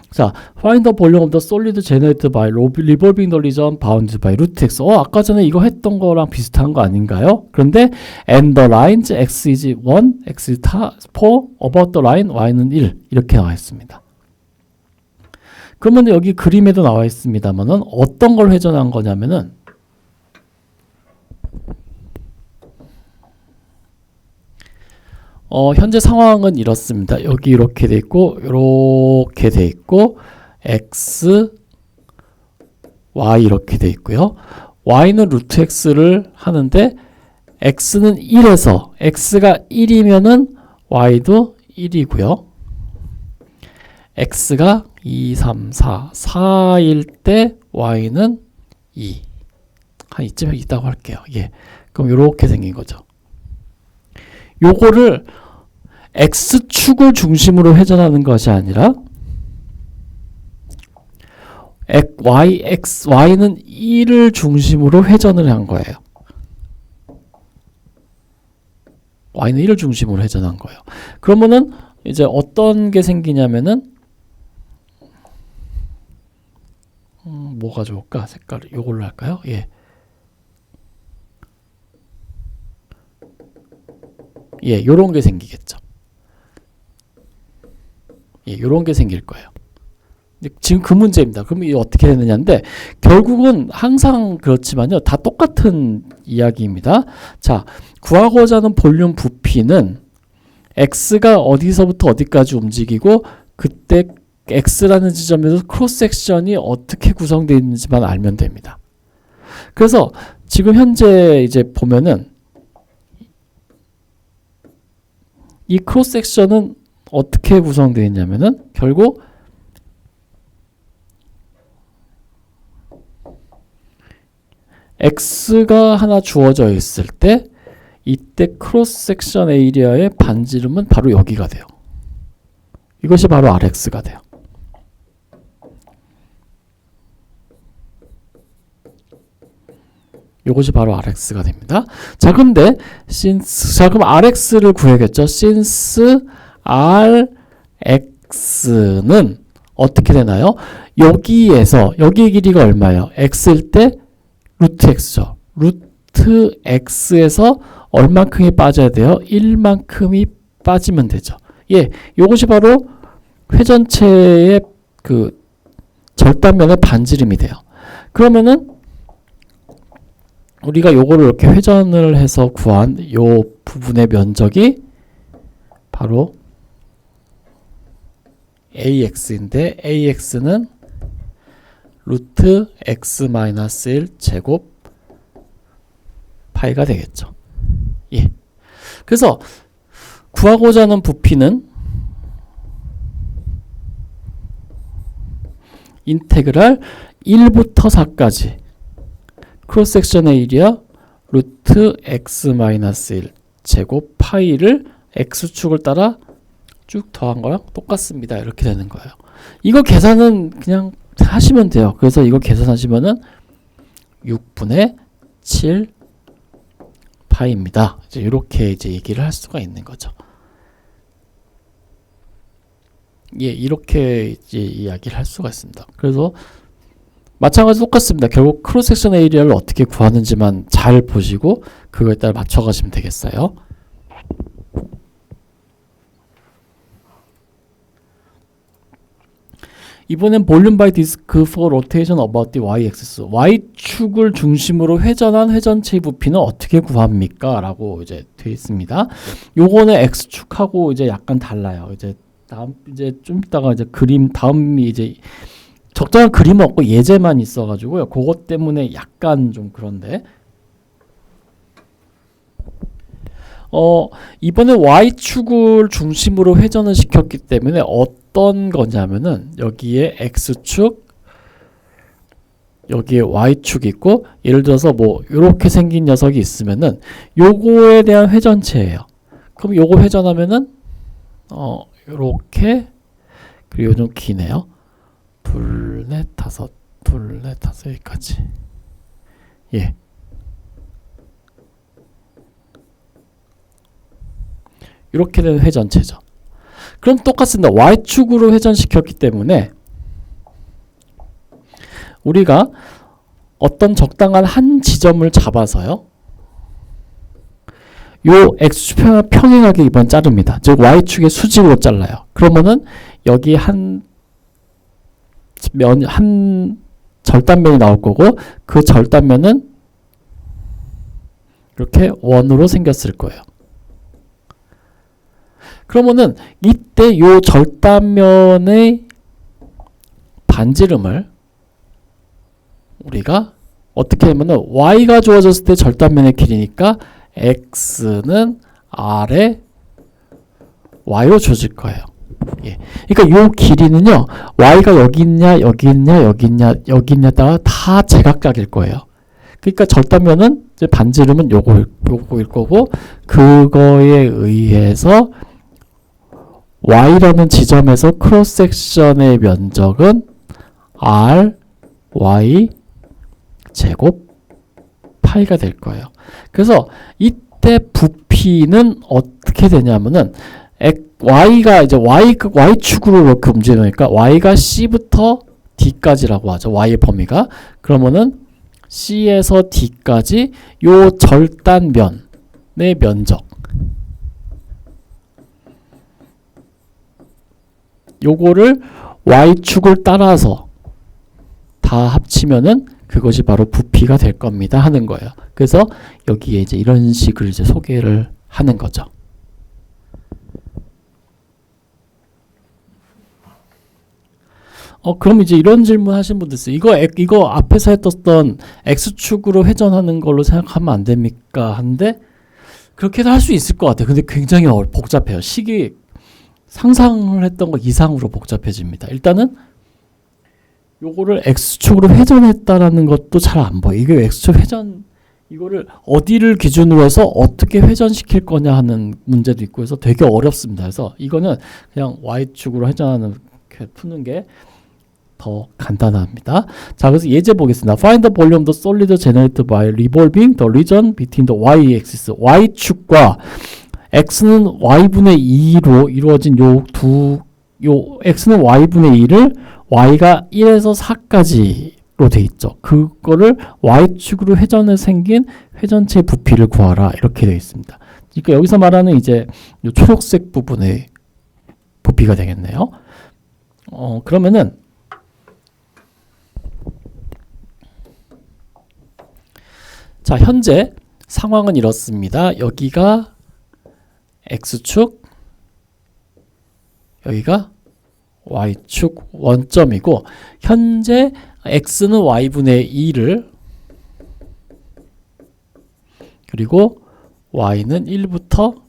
자, find the volume of the solid generated by revolving the region bounded by root x. 아까 전에 이거 했던 거랑 비슷한 거 아닌가요? 그런데 and the lines x is 1, x is 4, about the line y는 1 이렇게 나와 있습니다. 그러면 여기 그림에도 나와 있습니다만은 어떤 걸 회전한 거냐면은 현재 상황은 이렇습니다. 여기 이렇게 돼 있고 이렇게 돼 있고 x, y 이렇게 돼 있고요. y는 루트 x를 하는데 x는 1에서 x가 1이면은 y도 1이고요. x가 2, 3, 4, 4일 때 y는 2. 한 이쯤에 있다고 할게요. 예. 그럼 이렇게 생긴 거죠. 요거를 x축을 중심으로 회전하는 것이 아니라 y는 1을 중심으로 회전을 한 거예요. y는 1을 중심으로 회전한 거예요. 그러면은 이제 어떤 게 생기냐면은 뭐가 좋을까? 색깔을 요걸로 할까요? 예. 예, 요런 게 생기겠죠. 예, 요런 게 생길 거예요. 지금 그 문제입니다. 그럼 이게 어떻게 되느냐인데 결국은 항상 그렇지만요. 다 똑같은 이야기입니다. 자, 구하고자 하는 볼륨 부피는 x가 어디서부터 어디까지 움직이고 그때 x라는 지점에서 크로스 섹션이 어떻게 구성되어 있는지만 알면 됩니다. 그래서 지금 현재 이제 보면은 이 크로스 섹션은 어떻게 구성되어 있냐면은 결국 x가 하나 주어져 있을 때 이때 크로스 섹션 에리아의 반지름은 바로 여기가 돼요. 이것이 바로 rx가 돼요. 이것이 바로 rx가 됩니다. 자, 근데 그럼 rx를 구해야겠죠. since rx는 어떻게 되나요? 여기에서 여기의 길이가 얼마예요? x일 때 루트 x죠. 루트 x에서 얼만큼이 빠져야 돼요? 1만큼이 빠지면 되죠. 예, 이것이 바로 회전체의 그 절단면의 반지름이 돼요. 그러면은 우리가 요거를 이렇게 회전을 해서 구한 요 부분의 면적이 바로 AX인데 AX는 루트 X-1 제곱 파이가 되겠죠. 예. 그래서 구하고자 하는 부피는 인테그랄 1부터 4까지 크로스 섹션 에리아 루트 x-1 제곱 파이를 x축을 따라 쭉 더한 거랑 똑같습니다. 이렇게 되는 거예요. 이거 계산은 그냥 하시면 돼요. 그래서 이거 계산하시면은 6분의 7 파이입니다. 이제 이렇게 이제 얘기를 할 수가 있는 거죠. 예, 이렇게 이제 이야기를 할 수가 있습니다. 그래서 마찬가지로 똑같습니다. 결국 크로스 섹션 에리아를 어떻게 구하는지만 잘 보시고 그거에 따라 맞춰 가시면 되겠어요. 이번엔 볼륨 바이 디스크 for rotation about the y-axis. y축을 중심으로 회전한 회전체의 부피는 어떻게 구합니까? 라고 이제 되어 있습니다. 요거는 x축하고 이제 약간 달라요. 이제 다음 이제 좀 이따가 이제 다음이 이제 적절한 그림은 없고 예제만 있어가지고요. 그것 때문에 약간 좀 그런데 이번에 y축을 중심으로 회전을 시켰기 때문에 어떤 거냐면은 여기에 x축 여기에 y축이 있고 예를 들어서 뭐 이렇게 생긴 녀석이 있으면은 요거에 대한 회전체예요. 그럼 요거 회전하면은 요렇게 그리고 좀 기네요. 둘, 넷, 다섯 여기까지. 예. 이렇게 되는 회전체죠. 그럼 똑같습니다. y축으로 회전시켰기 때문에 우리가 어떤 적당한 한 지점을 잡아서요. 요 x축 평행하게 이번 자릅니다. 즉 y축의 수직으로 잘라요. 그러면은 여기 한 절단면이 나올 거고 그 절단면은 이렇게 원으로 생겼을 거예요. 그러면은 이때 요 절단면의 반지름을 우리가 어떻게 하면은 y가 주어졌을 때 절단면의 길이니까 x는 r에 y로 주어질 거예요. 예. 그러니까 요 길이는요, y가 여기 있냐, 여기 있냐, 여기 있냐, 여기 있냐다가 다 제각각일 거예요. 그러니까 절단면은 이제 반지름은 요거일 거고, 그거에 의해서 y라는 지점에서 크로스 섹션의 면적은 r y 제곱 파이가 될 거예요. 그래서 이때 부피는 어떻게 되냐면은 y가 이제 y축으로 이렇게 움직이니까 y가 c부터 d까지라고 하죠. y의 범위가. 그러면은 c에서 d까지 요 절단면의 면적, 요거를 y축을 따라서 다 합치면은 그것이 바로 부피가 될 겁니다 하는 거예요. 그래서 여기에 이제 이런 식으로 이제 소개를 하는 거죠. 그럼 이제 이런 질문 하신 분들 있어요. 이거 앞에서 했던 x축으로 회전하는 걸로 생각하면 안 됩니까? 한데 그렇게도 할 수 있을 것 같아요. 근데 굉장히 복잡해요. 식이 상상을 했던 것 이상으로 복잡해집니다. 일단은 요거를 x축으로 회전했다라는 것도 잘 안 보여. 이게 x축 회전, 이거를 어디를 기준으로 해서 어떻게 회전시킬 거냐 하는 문제도 있고 해서 되게 어렵습니다. 그래서 이거는 그냥 y축으로 회전하는 게 푸는 게 더 간단합니다. 자, 그래서 예제 보겠습니다. Find the volume of the solid generated by revolving the region between the y-axis. y축과 x는 y분의 2로 이루어진 요 x는 y분의 2를 y가 1에서 4까지로 돼 있죠. 그거를 y축으로 회전해 생긴 회전체 부피를 구하라. 이렇게 되어 있습니다. 그러니까 여기서 말하는 이제 요 초록색 부분의 부피가 되겠네요. 그러면은 자, 현재 상황은 이렇습니다. 여기가 x축, 여기가 y축 원점이고, 현재 x는 y분의 2를, 그리고 y는 1부터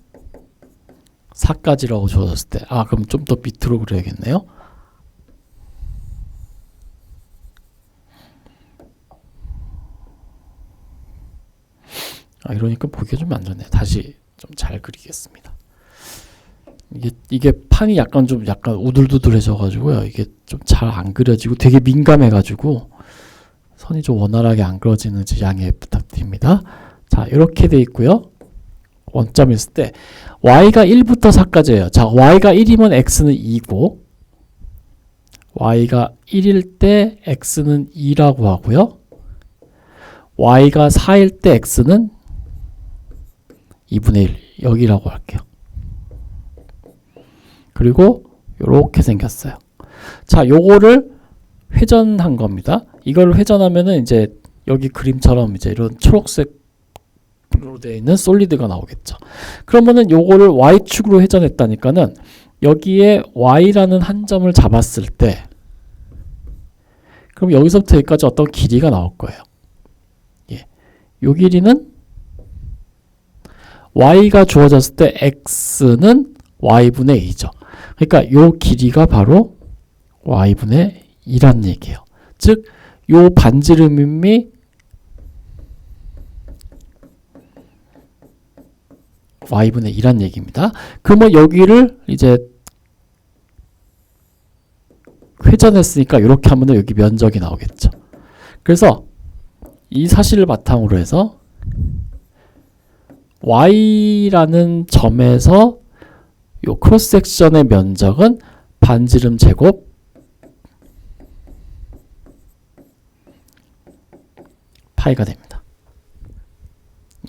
4까지라고 주어졌을 때, 그럼 좀 더 밑으로 그려야겠네요. 이러니까 보기가 좀 안 좋네요. 다시 좀 잘 그리겠습니다. 이게 판이 약간 우둘두둘해져 가지고요. 이게 좀 잘 안 그려지고 되게 민감해가지고 선이 좀 원활하게 안 그려지는지 양해 부탁드립니다. 자, 이렇게 돼 있고요. 원점이 있을 때 y가 1부터 4까지예요. 자, y가 1이면 x는 2고, y가 1일 때 x는 2라고 하고요. y가 4일 때 x는 2분의 1 여기라고 할게요. 그리고 요렇게 생겼어요. 자, 요거를 회전한 겁니다. 이걸 회전하면은 이제 여기 그림처럼 이제 이런 초록색으로 되어 있는 솔리드가 나오겠죠. 그러면은 요거를 y축으로 회전했다니까는 여기에 y라는 한 점을 잡았을 때, 그럼 여기서부터 여기까지 어떤 길이가 나올 거예요. 예. 요 길이는 y가 주어졌을 때 x는 y분의 2죠. 그러니까 요 길이가 바로 y분의 2란 얘기예요. 즉, 요 반지름이 y분의 2란 얘기입니다. 그러면 여기를 이제 회전했으니까 이렇게 하면 여기 면적이 나오겠죠. 그래서 이 사실을 바탕으로 해서 y라는 점에서 요 크로스 섹션의 면적은 반지름 제곱 파이가 됩니다.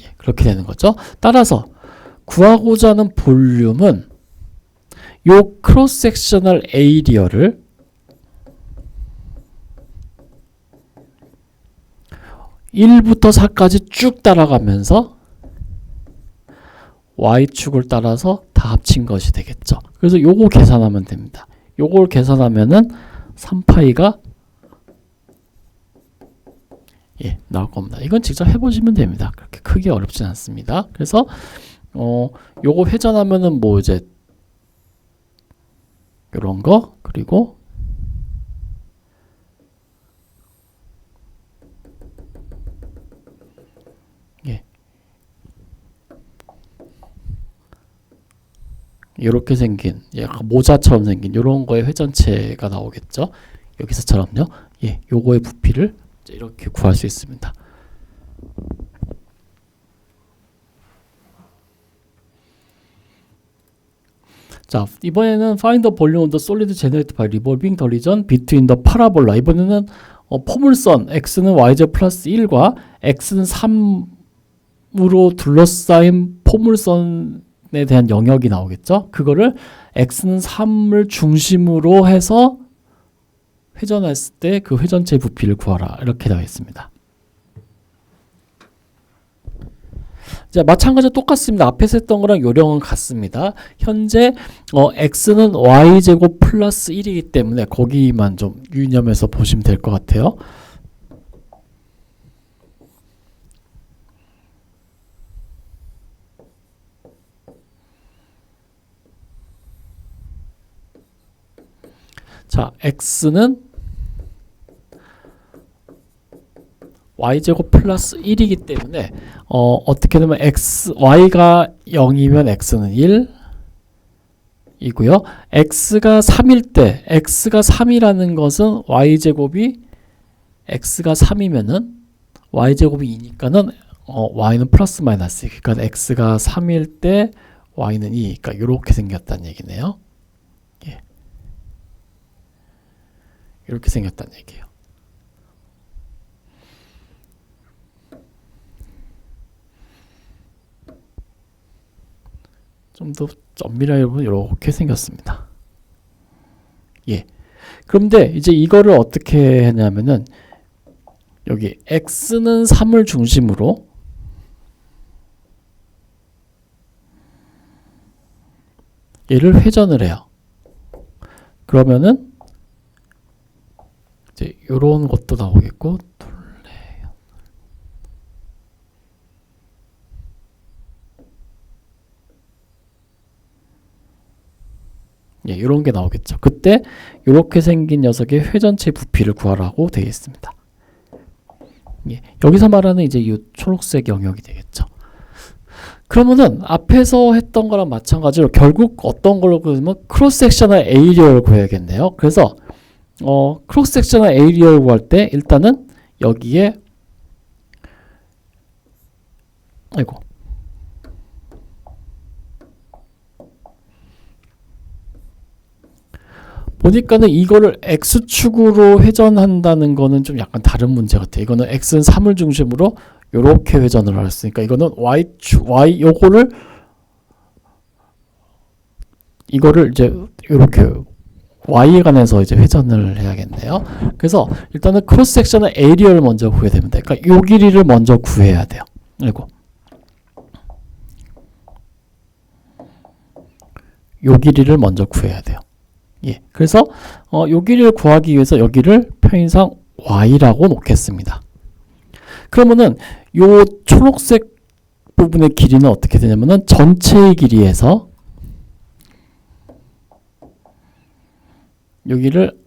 예, 그렇게 되는 거죠. 따라서 구하고자 하는 볼륨은 요 크로스 섹셔널 에이리어를 (1부터 4까지) 쭉 따라가면서 y축을 따라서 다 다 합친 것이 되겠죠. 그래서 요거 계산하면 됩니다. 요걸 계산하면은 3파이가 나올 겁니다. 이건 직접 해보시면 됩니다. 그렇게 크게 어렵진 않습니다. 그래서 요거 회전하면은 뭐 이제 요런 거, 그리고 이렇게 생긴 약간 모자처럼 생긴 이런 거의 회전체가 나오겠죠. 여기서처럼요. 요거의 부피를 이렇게 구할 수 있습니다. 자, 이번에는 find the volume of the solid generated by revolving the region between the parabola. 이번에는 포물선 x는 yz 플러스 1과 x는 3으로 둘러싸인 포물선에 대한 영역이 나오겠죠. 그거를 x는 3을 중심으로 해서 회전했을 때 그 회전체 부피를 구하라. 이렇게 되어 있습니다. 자, 마찬가지로 똑같습니다. 앞에서 했던 거랑 요령은 같습니다. 현재 x는 y제곱 플러스 1이기 때문에 거기만 좀 유념해서 보시면 될 것 같아요. 자, x는 y제곱 플러스 1이기 때문에 어떻게 되면 y가 0이면 x는 1이고요. x가 3일 때 x가 3이라는 것은 y제곱이 x가 3이면은 y제곱이 2니까는 y는 플러스 마이너스, 그러니까 x가 3일 때 y는 2, 그러니까 이렇게 생겼다는 얘기네요. 이렇게 생겼다는 얘기예요. 좀 더 엄밀하게 보면 이렇게 생겼습니다. 그런데 이제 이거를 어떻게 했냐면은 여기 x는 3을 중심으로 얘를 회전을 해요. 그러면은 이제 요런 것도 나오겠고, 이런 게 나오겠죠. 그때 이렇게 생긴 녀석의 회전체 부피를 구하라고 되어 있습니다. 여기서 말하는 이제 이 초록색 영역이 되겠죠. 그러면은 앞에서 했던 거랑 마찬가지로 결국 어떤 걸로 그러면 크로스 섹셔널 에리어를 구해야겠네요. 그래서 크로스 섹셔널 에리어를 구할 때 일단은 여기에 보니까는 이거를 x축으로 회전한다는 거는 좀 약간 다른 문제 같아요. 이거는 x는 3을 중심으로 이렇게 회전을 했으니까 이거는 이거를 이제 이렇게 y에 관해서 이제 회전을 해야겠네요. 그래서 일단은 크로스 섹션의 에리어를 먼저 구해야 됩니다. 그러니까 요 길이를 먼저 구해야 돼요. 요 길이를 먼저 구해야 돼요. 그래서 요 길이를 구하기 위해서 여기를 편의상 y라고 놓겠습니다. 그러면은 요 초록색 부분의 길이는 어떻게 되냐면은 전체의 길이에서 여기를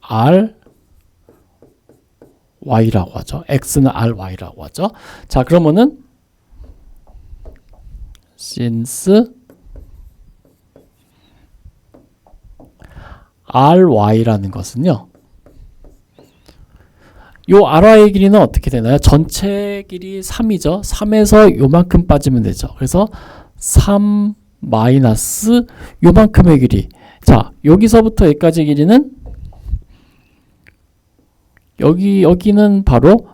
ry라고 하죠. x는 ry라고 하죠. 자, 그러면은 since ry라는 것은요, 요 ry의 길이는 어떻게 되나요? 전체 길이 3이죠. 3에서 요만큼 빠지면 되죠. 그래서 3 마이너스 요만큼의 길이. 자, 여기서부터 여기까지 길이는 여기는 바로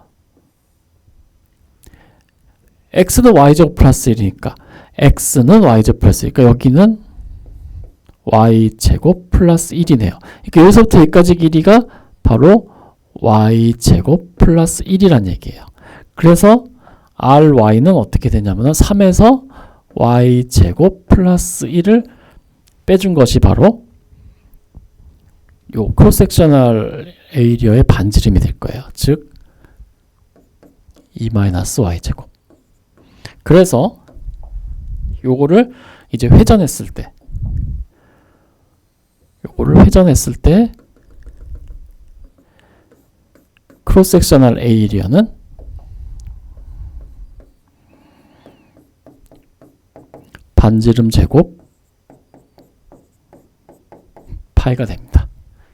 x는 y제곱 플러스 1이니까 x는 y제곱 플러스 1, 그러니까 여기는 y제곱 플러스 1이네요. 그러니까 여기서부터 여기까지 길이가 바로 y제곱 플러스 1이란 얘기예요. 그래서 ry는 어떻게 되냐면 3에서 y제곱 플러스 1을 빼준 것이 바로 요 크로스 섹셔널 에리어의 반지름이 될 거예요. 즉 2-y제곱. 그래서 요거를 이제 회전했을 때 크로스 섹셔널 에리어는 반지름 제곱 파이가 됩니다.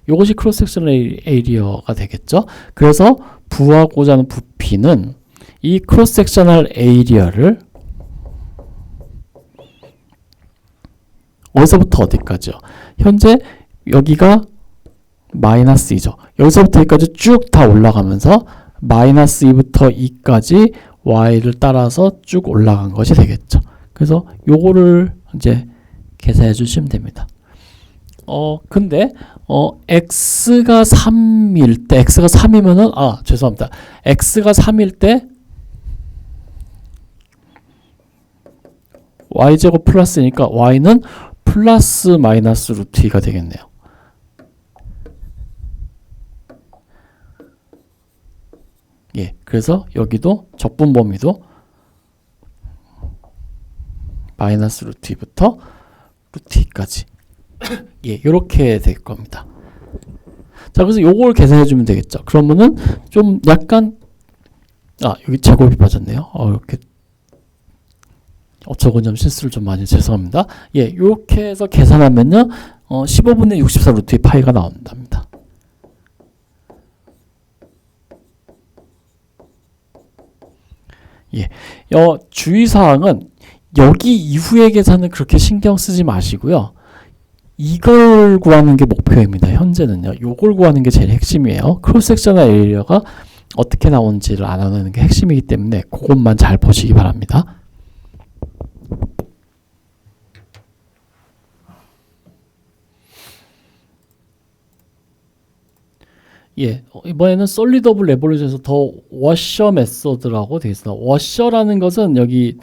이것이 크로스 섹셔널 에리어가 되겠죠. 그래서 부하고자 하는 부피는 이 크로스 섹셔널 에리어를 어디서부터 어디까지요? 현재 여기가 마이너스 2죠. 여기서부터 여기까지 쭉 다 올라가면서 마이너스 2부터 2까지 y를 따라서 쭉 올라간 것이 되겠죠. 그래서 요거를 이제 계산해 주시면 됩니다. 근데 x가 3일 때 x가 3이면은 죄송합니다. x가 3일 때 y제곱 플러스니까 y는 플러스 마이너스 루트 2가 되겠네요. 예, 그래서 여기도 적분 범위도 마이너스 루트 2부터 루트 2까지 예, 이렇게 될 겁니다. 자, 그래서 요걸 계산해 주면 되겠죠. 그러면은 좀 약간 여기 제곱이 빠졌네요. 이렇게 저건 좀 실수를 좀 많이 죄송합니다. 예, 이렇게 해서 계산하면요 15분의 64 루트 2 파이가 나온답니다. 예, 주의사항은 여기 이후의 계산은 그렇게 신경 쓰지 마시고요. 이걸 구하는 게 목표입니다. 현재는요. 요걸 구하는 게 제일 핵심이에요. 크로스 섹셔널 에리어가 어떻게 나오는지를 알아내는 게 핵심이기 때문에 그것만 잘 보시기 바랍니다. 예, 이번에는 솔리드 오브 레볼루션에서 더 워셔 메소드라고 되어 있습니다. 워셔라는 것은 여기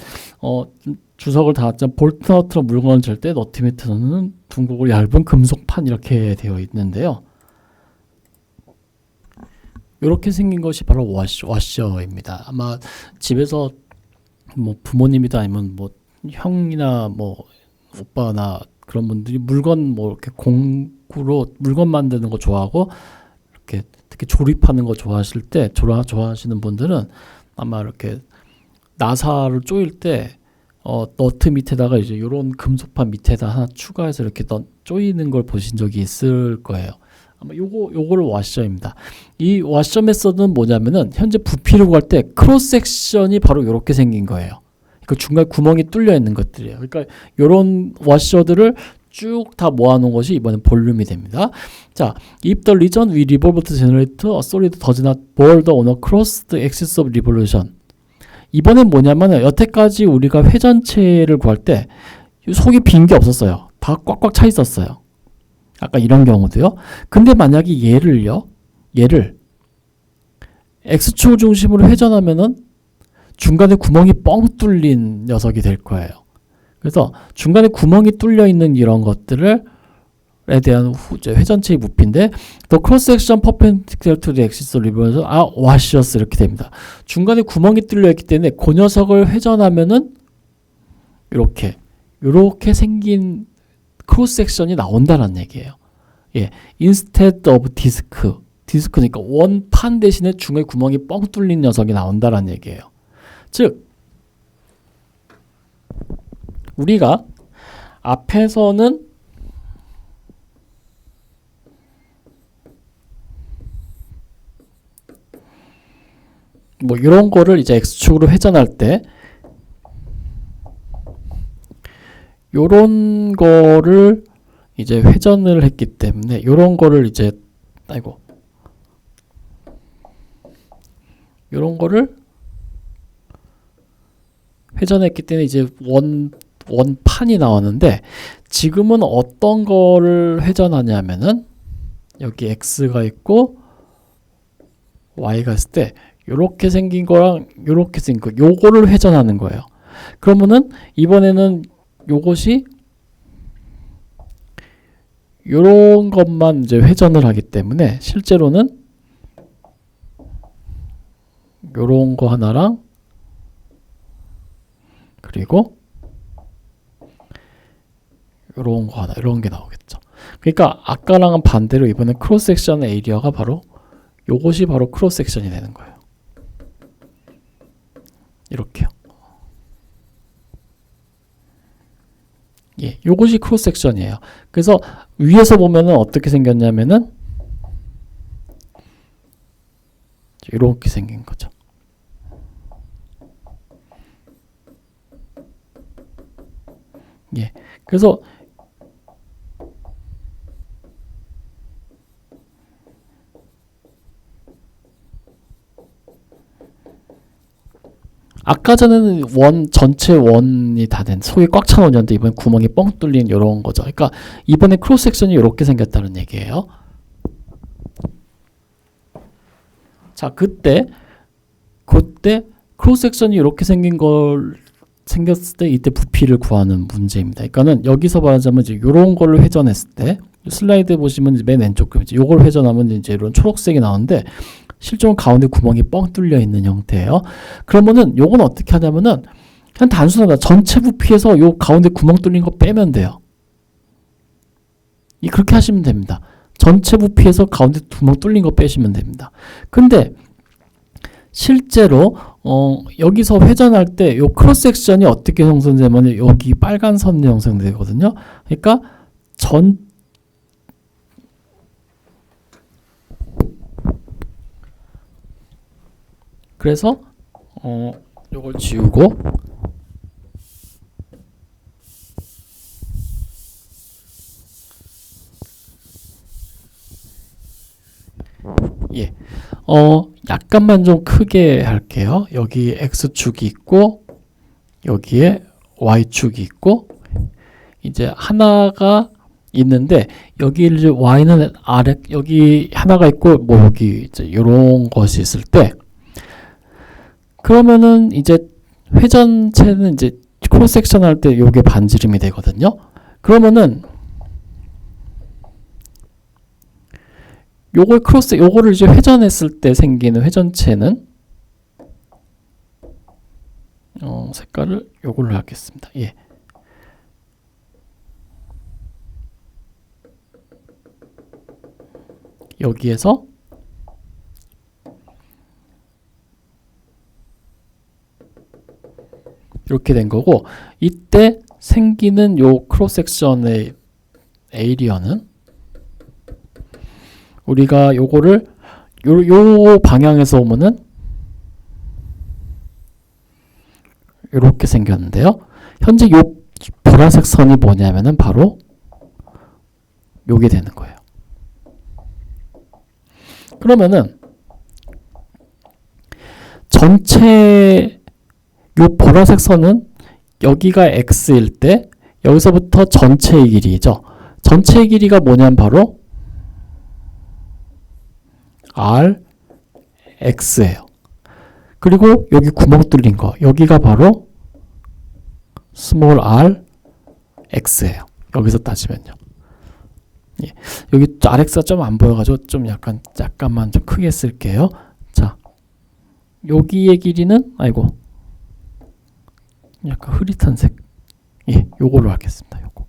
주석을 닿았죠. 볼트 너트로 물건을 잴 때 너트미터는 둥글고 얇은 금속판 이렇게 되어 있는데요. 이렇게 생긴 것이 바로 워셔입니다. 아마 집에서 뭐 부모님이다 아니면 뭐 형이나 뭐 오빠나 그런 분들이 물건 뭐 이렇게 공구로 물건 만드는 거 좋아하고 이렇게 특히 조립하는 거 좋아하실 때 좋아하시는 분들은 아마 이렇게 나사를 조일 때 너트 밑에다가 이제 이런 금속판 밑에다 하나 추가해서 이렇게 조이는 걸 보신 적이 있을 거예요. 아마 요거를 워셔입니다. 이 워셔 메서드는 뭐냐면은 현재 부피를 구할 때 크로스 섹션이 바로 이렇게 생긴 거예요. 그 중간에 구멍이 뚫려 있는 것들이에요. 그러니까 이런 워셔들을 쭉 다 모아놓은 것이 이번엔 볼륨이 됩니다. 자, if the region we revolve to generate a solid does not bore the on a cross the axis of revolution. 이번엔 뭐냐면은 여태까지 우리가 회전체를 구할 때 속이 빈 게 없었어요. 다 꽉꽉 차 있었어요. 아까 이런 경우도요. 근데 만약에 얘를 X축 중심으로 회전하면은 중간에 구멍이 뻥 뚫린 녀석이 될 거예요. 그래서 중간에 구멍이 뚫려 있는 이런 것들에 대한 회전체의 부피인데 the cross section perpendicular to the axis of revolution washes 이렇게 됩니다. 중간에 구멍이 뚫려 있기 때문에 그 녀석을 회전하면은 이렇게 생긴 크로스 섹션이 나온다는 얘기예요. 예, instead of 디스크니까 원판 대신에 중간에 구멍이 뻥 뚫린 녀석이 나온다는 얘기예요. 즉 우리가 앞에서는 뭐 이런 거를 이제 X축으로 회전할 때 요런 거를 이제 회전을 했기 때문에 요런 거를 이제 요런 거를 회전했기 때문에 이제 원판이 나왔는데 지금은 어떤 거를 회전하냐면은 여기 X가 있고 Y가 있을 때 요렇게 생긴 거랑 요렇게 생긴 거 요거를 회전하는 거예요. 그러면은 이번에는 요것이 요런 것만 이제 회전을 하기 때문에 실제로는 요런 거 하나랑 그리고 요런 거 하나, 이런 게 나오겠죠. 그러니까 아까랑은 반대로 이번엔 크로스 섹션 에리어가 바로 요것이 바로 크로스 섹션이 되는 거예요. 이렇게요. 예, 요것이 크로스 섹션이에요. 그래서 위에서 보면은 어떻게 생겼냐면은 이렇게 생긴 거죠. 예, 그래서 아까 전에는 전체 원이 다 된 속이 꽉 찬 원이었는데 이번엔 구멍이 뻥 뚫린 이런 거죠. 그러니까 이번에 크로스 섹션이 이렇게 생겼다는 얘기예요. 자, 그때 크로스 섹션이 이렇게 생겼을 때 이때 부피를 구하는 문제입니다. 그러니까는 여기서 말하자면 이제 이런 걸로 회전했을 때 슬라이드 보시면 맨 왼쪽 그림 이제 요걸 회전하면 이제 이런 초록색이 나오는데 실제로 가운데 구멍이 뻥 뚫려 있는 형태예요. 그러면은 요건 어떻게 하냐면은 그냥 단순하다. 전체 부피에서 요 가운데 구멍 뚫린 거 빼면 돼요. 그렇게 하시면 됩니다. 전체 부피에서 가운데 구멍 뚫린 거 빼시면 됩니다. 근데 실제로 여기서 회전할 때 요 크로스 섹션이 어떻게 형성되냐면 여기 빨간 선이 형성되거든요. 그러니까 그래서 요걸 지우고 예. 약간만 좀 크게 할게요. 여기 X축이 있고 여기에 Y축이 있고 이제 하나가 있는데 여기 이제 Y는 아래 여기 하나가 있고 뭐 여기 이제 요런 것이 있을 때 그러면은 이제 회전체는 이제 크로스 섹션 할 때 요게 반지름이 되거든요. 그러면은 요거를 이제 회전했을 때 생기는 회전체는 색깔을 요걸로 하겠습니다. 예. 여기에서 이렇게 된 거고 이때 생기는 요 크로스 섹션의 에이리어는 우리가 요거를 요 방향에서 오면은 이렇게 생겼는데요. 현재 요 보라색 선이 뭐냐면은 바로 요게 되는 거예요. 그러면은 전체 요 보라색 선은 여기가 x일 때 여기서부터 전체의 길이죠. 전체의 길이가 뭐냐면 바로 rx예요. 그리고 여기 구멍 뚫린 거 여기가 바로 small rx예요. 여기서 따지면요. 예. 여기 rx가 좀 안 보여가지고 좀 약간만 좀 크게 쓸게요. 자, 여기의 길이는 아이고 약간 흐릿한 색. 예, 요걸로 하겠습니다. 요거.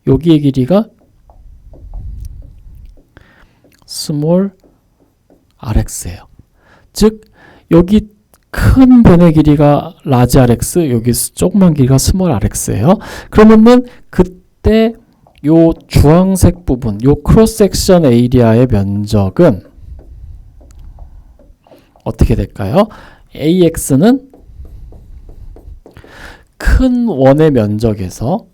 여기의 길이가 small rx예요. 즉 여기 큰 변의 길이가 large rx, 여기 조그만 길이가 small rx예요. 그러면은 그때 요 주황색 부분, 요 크로스 섹션 에리아의 면적은 어떻게 될까요? AX는 큰 원의 면적에서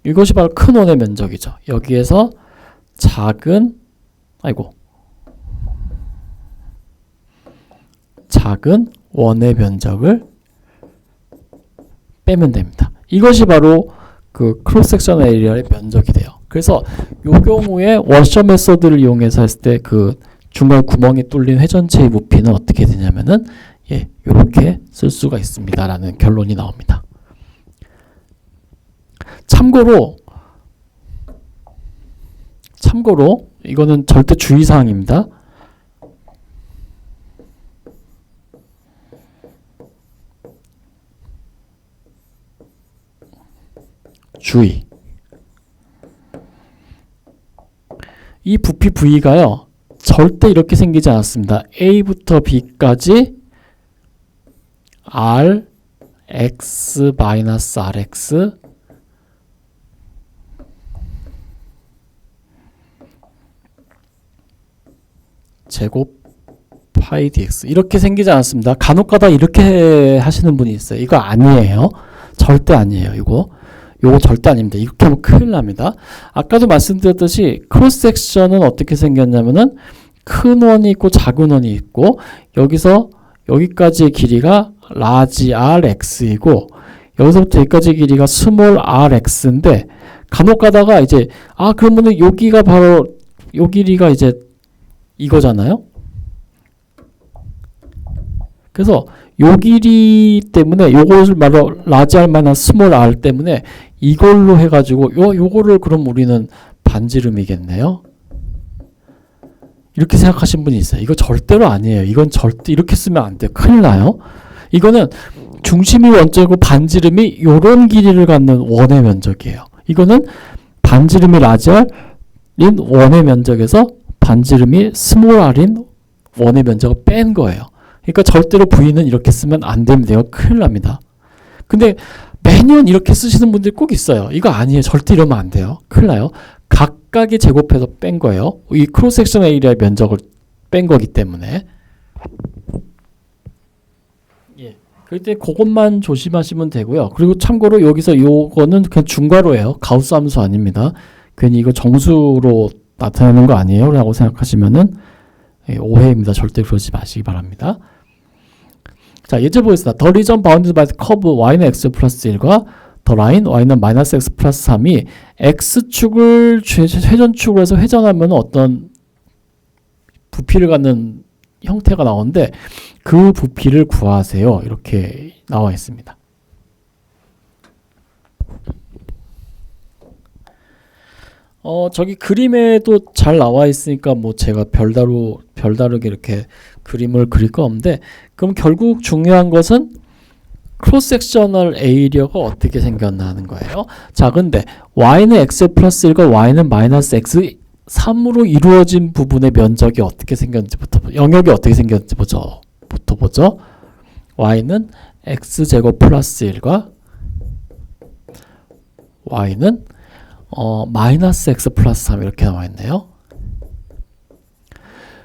이것이 바로 큰 원의 면적이죠. 여기에서 작은 원의 면적을 빼면 됩니다. 이것이 바로 그 크로스 섹션 에리어의 면적이 돼요. 그래서 이 경우에 워셔 메소드를 이용해서 했을 때 그 중간 구멍이 뚫린 회전체의 부피는 어떻게 되냐면은 예, 이렇게 쓸 수가 있습니다라는 결론이 나옵니다. 참고로 이거는 절대 주의사항입니다. 주의. 이 부피 V가요. 절대 이렇게 생기지 않았습니다. A부터 B까지 R, X, 마이너스 RX 제곱 파이 dx 이렇게 생기지 않았습니다. 간혹가다 이렇게 하시는 분이 있어요. 이거 아니에요. 절대 아니에요. 요거 절대 아닙니다. 이렇게 하면 큰일 납니다. 아까도 말씀드렸듯이 크로스 섹션은 어떻게 생겼냐면은 큰 원이 있고 작은 원이 있고 여기서 여기까지의 길이가 라지 rx이고 여기서부터 여기까지 길이가 스몰 rx인데 간혹 가다가 이제 그러면은 여기가 바로 요 길이가 이제 이거잖아요. 그래서 요 길이 때문에 요것을 말로 라지 r 마이너스 스몰 r 때문에 이걸로 해가지고 요거를 그럼 우리는 반지름이겠네요. 이렇게 생각하신 분이 있어요. 이거 절대로 아니에요. 이건 절대 이렇게 쓰면 안 돼요. 큰일 나요. 이거는 중심이 원점이고 반지름이 요런 길이를 갖는 원의 면적이에요. 이거는 반지름이 라지 r인 원의 면적에서 반지름이 스몰 r인 원의 면적을 뺀 거예요. 그러니까 절대로 V는 이렇게 쓰면 안 됩니다. 이거 큰일 납니다. 근데 매년 이렇게 쓰시는 분들이 꼭 있어요. 이거 아니에요. 절대 이러면 안 돼요. 큰일 나요. 각각이 제곱해서 뺀 거예요. 이 크로스 섹션 에리아의 면적을 뺀 거기 때문에. 그때 그것만 조심하시면 되고요. 그리고 참고로 여기서 요거는 그냥 중괄호예요. 가우스 함수 아닙니다. 괜히 이거 정수로 나타내는 거 아니에요 라고 생각하시면은 오해입니다. 절대 그러지 마시기 바랍니다. 자, 예제 보겠습니다. The region bounded by the curve y는 x 플러스 1과 the line y는 마이너스 x 플러스 3이 x축을 회전축으로 해서 회전하면 어떤 부피를 갖는 형태가 나오는데 그 부피를 구하세요. 이렇게 나와 있습니다. 저기 그림에도 잘 나와 있으니까 뭐 제가 별다르게 이렇게 그림을 그릴 거 없는데 그럼 결국 중요한 것은 크로스 섹셔널 에이리어가 어떻게 생겼나 하는 거예요. 자, 근데 y는 x 플러스 1과 y는 마이너스 x 3으로 이루어진 부분의 면적이 어떻게 생겼는지부터 영역이 어떻게 생겼는지부터 보죠. y는 x제곱 플러스 1과 y는 마이너스 x 플러스 3 이렇게 나와 있네요.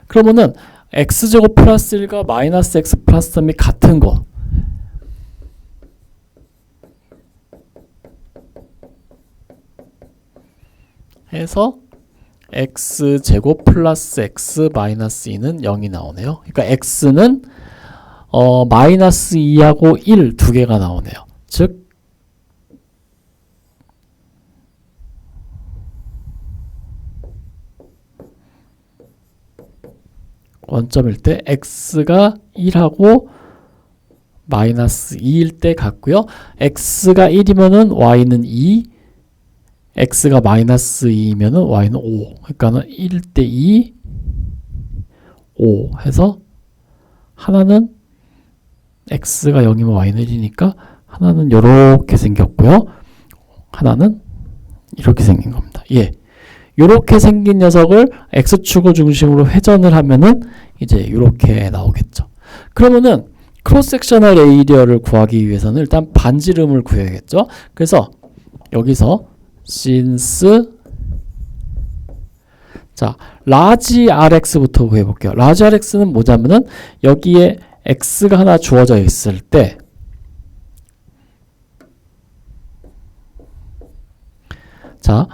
그러면은 x제곱 플러스 1과 마이너스 x 플러스 3이 같은 거 해서 x제곱 플러스 x 마이너스 2는 0이 나오네요. 그러니까 x는 마이너스 2하고 1 두 개가 나오네요. 즉 원점일 때 x가 1하고 마이너스 2일 때 같고요. x가 1이면은 y는 2, x가 마이너스 2이면은 y는 5. 그러니까는 1대 2, 5 해서 하나는 x가 0이면 y는 1이니까 하나는 이렇게 생겼고요. 하나는 이렇게 생긴 겁니다. 이렇게 생긴 녀석을 x축을 중심으로 회전을 하면은 이제 이렇게 나오겠죠. 그러면은 크로스 섹셔널 에이리어를 구하기 위해서는 일단 반지름을 구해야겠죠. 그래서 여기서 since 자, 라지 rx부터 구해볼게요. 라지 rx는 뭐냐면은 여기에 x가 하나 주어져 있을 때 자,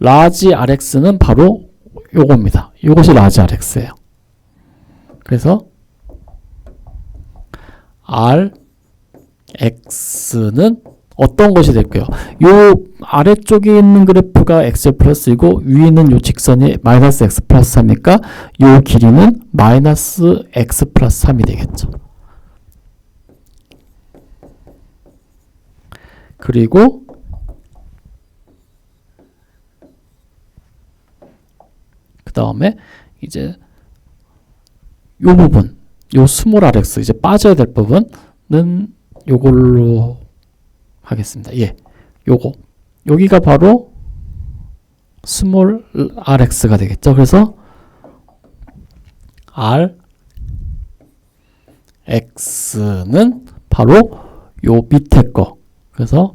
라지 rx는 바로 요겁니다. 요것이 라지 rx예요. 그래서 rx는 어떤 것이 될까요? 요 아래쪽에 있는 그래프가 x 플러스이고 위에 있는 요 직선이 마이너스 x 플러스 3이니까 요 길이는 마이너스 x 플러스 3이 되겠죠. 그리고 다음에 이제 요 부분, 요 스몰 rx 이제 빠져야 될 부분은 요걸로 하겠습니다. 예, 요거 여기가 바로 스몰 rx가 되겠죠. 그래서 rx는 바로 요 밑에 거. 그래서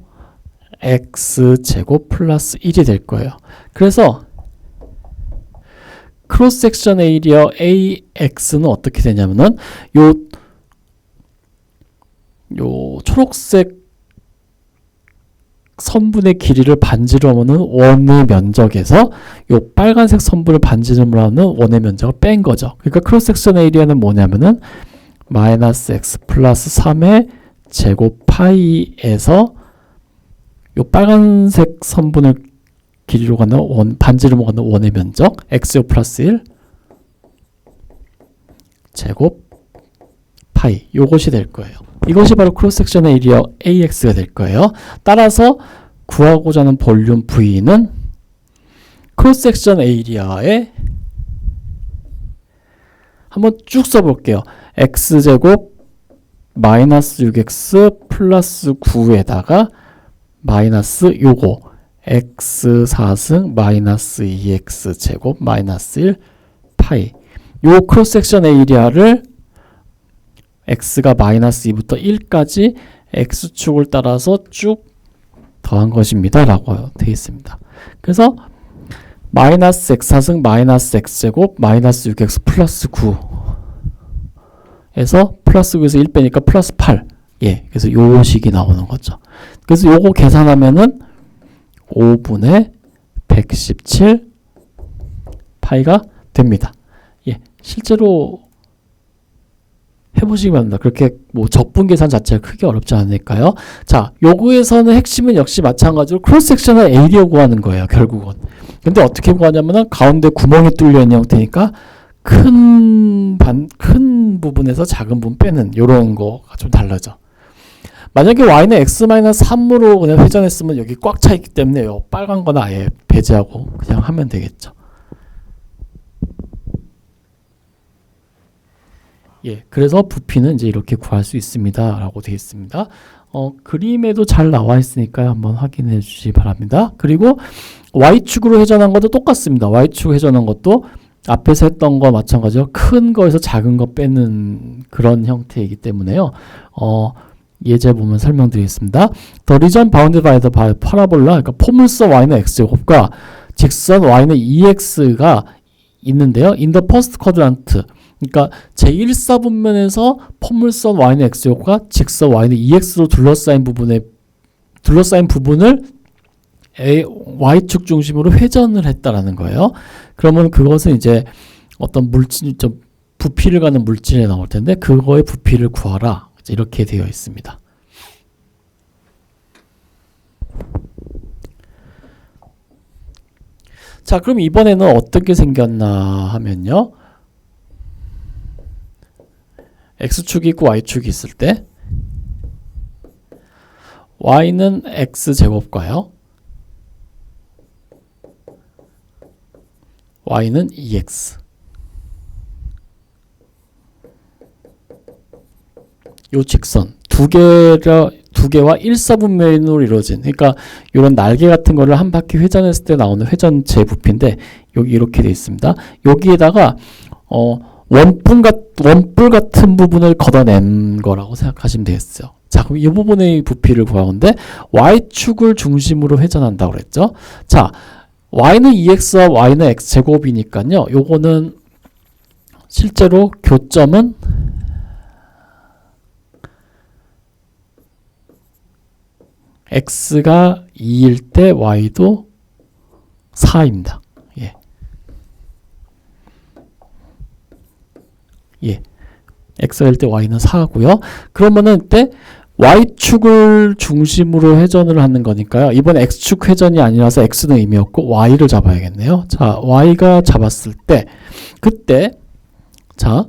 x제곱 플러스 1이 될 거예요. 그래서 크로스 섹션 에리어 AX는 어떻게 되냐면은 요 초록색 선분의 길이를 반지름하는 원의 면적에서 요 빨간색 선분을 반지름으로 하는 원의 면적을 뺀 거죠. 그러니까 크로스 섹션 에리어는 뭐냐면은 마이너스 x 플러스 3의 제곱 파이에서 요 빨간색 선분을 길이로 가는 반지름으로 가는 원의 면적 x 플러스 1 제곱 파이 요것이 될 거예요. 이것이 바로 크로스 섹션의 에리어 AX가 될 거예요. 따라서 구하고자 하는 볼륨 V는 크로스 섹션 에리어에 한번 쭉 써볼게요. X제곱 마이너스 6X 플러스 9에다가 마이너스 요거 X4승 마이너스 2X 제곱 마이너스 1 파이 요 크로스 섹션 에리어를 x가 마이너스 2부터 1까지 x축을 따라서 쭉 더한 것입니다. 라고 되어 있습니다. 그래서 마이너스 x4승 마이너스 x제곱 마이너스 6x 플러스 9에서 플러스 9에서 1 빼니까 플러스 8. 예, 그래서 요 식이 나오는 거죠. 그래서 요거 계산하면은 5분의 117 파이가 됩니다. 예, 실제로 해보시기 바랍니다. 그렇게 뭐 적분 계산 자체가 크게 어렵지 않으니까요. 자, 요거에서는 핵심은 역시 마찬가지로 크로스 섹션을 에리어 구하는 거예요. 결국은. 근데 어떻게 구하냐면은 가운데 구멍이 뚫려 있는 형태니까 큰 부분에서 작은 부분 빼는 요런 거가 좀 달라져. 만약에 y는 x-3으로 그냥 회전했으면 여기 꽉 차 있기 때문에 요 빨간 거는 아예 배제하고 그냥 하면 되겠죠. 예, 그래서 부피는 이제 이렇게 구할 수 있습니다. 라고 되어 있습니다. 그림에도 잘 나와 있으니까요. 한번 확인해 주시기 바랍니다. 그리고 Y축으로 회전한 것도 똑같습니다. Y축 회전한 것도 앞에서 했던 거 마찬가지로 큰 거에서 작은 거 빼는 그런 형태이기 때문에요. 예제 보면 설명드리겠습니다. The region bounded by the parabola, 그러니까 포물선 y는 x제곱과 직선 y는 2x가 있는데요. In the first quadrant, 그러니까 제1사분면에서 포물선 y는 x제곱과 직선 y는 2x로 둘러싸인 부분을 y축 중심으로 회전을 했다라는 거예요. 그러면 그것은 이제 어떤 물질, 부피를 가는 물질에 나올 텐데 그거의 부피를 구하라. 이렇게 되어 있습니다. 자, 그럼 이번에는 어떻게 생겼나 하면요. x축이 있고 y축이 있을 때 y는 x제곱과요. y는 2x. 요 직선 두 개와 일사분면으로 이루어진, 그러니까 이런 날개 같은 거를 한 바퀴 회전했을 때 나오는 회전체 부피인데 여기 이렇게 되어 있습니다. 여기에다가 원뿔 같은 부분을 걷어낸 거라고 생각하시면 되겠어요. 자, 그럼 이 부분의 부피를 구하는데 y축을 중심으로 회전한다고 그랬죠. 자, y는 2x와 y는 x제곱이니까요. 요거는 실제로 교점은 x가 2일 때 y도 4입니다. 예. 예. x가 1때 y는 4고요. 그러면은 이때 y축을 중심으로 회전을 하는 거니까요. 이번에 x축 회전이 아니라서 x는 의미없고 y를 잡아야겠네요. 자, y가 잡았을 때 그때 자,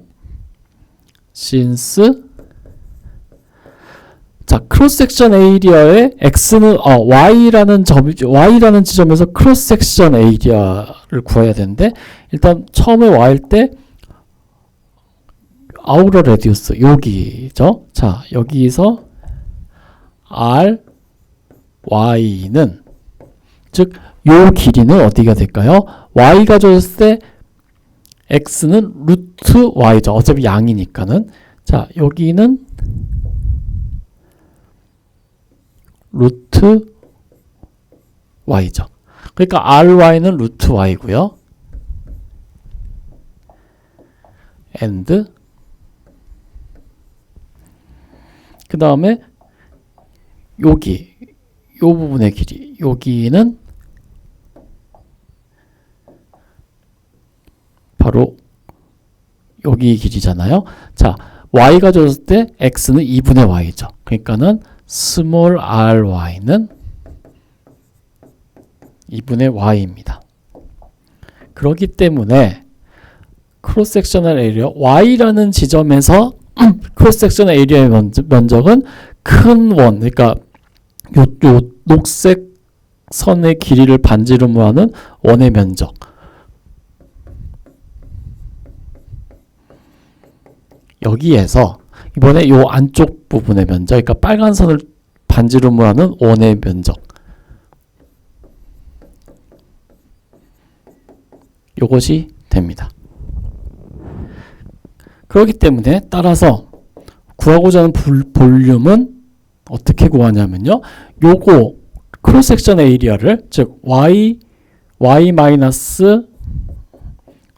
since 자, 크로스 섹션 에리어의 x는 y라는 지점에서 크로스 섹션 에리어를 구해야 되는데, 일단 처음에 y일 때 아우터 레디우스 여기죠. 자, 여기서 r y는 즉 요 길이는 어디가 될까요? y가 줬을 때 x는 루트 y죠. 어차피 양이니까는. 자, 여기는 루트 y죠. 그러니까 ry는 루트 y고요. and 그 다음에 여기 요 부분의 길이, 여기는 바로 여기 길이잖아요. 자, y가 줬을 때 x는 2분의 y죠. 그러니까는 스몰 ry는 2분의 y입니다. 그렇기 때문에 크로스 섹셔널 에리어 y라는 지점에서 크로스 섹셔널 에리어의 면적은 큰 원, 그러니까 요 녹색 선의 길이를 반지름으로 하는 원의 면적, 여기에서 이번에 요 안쪽 부분의 면적, 그러니까 빨간 선을 반지름으로 하는 원의 면적, 요것이 됩니다. 그렇기 때문에 따라서 구하고자 하는 볼륨은 어떻게 구하냐면요, 요거 크로스 섹션 에리어를, 즉 y 마이너스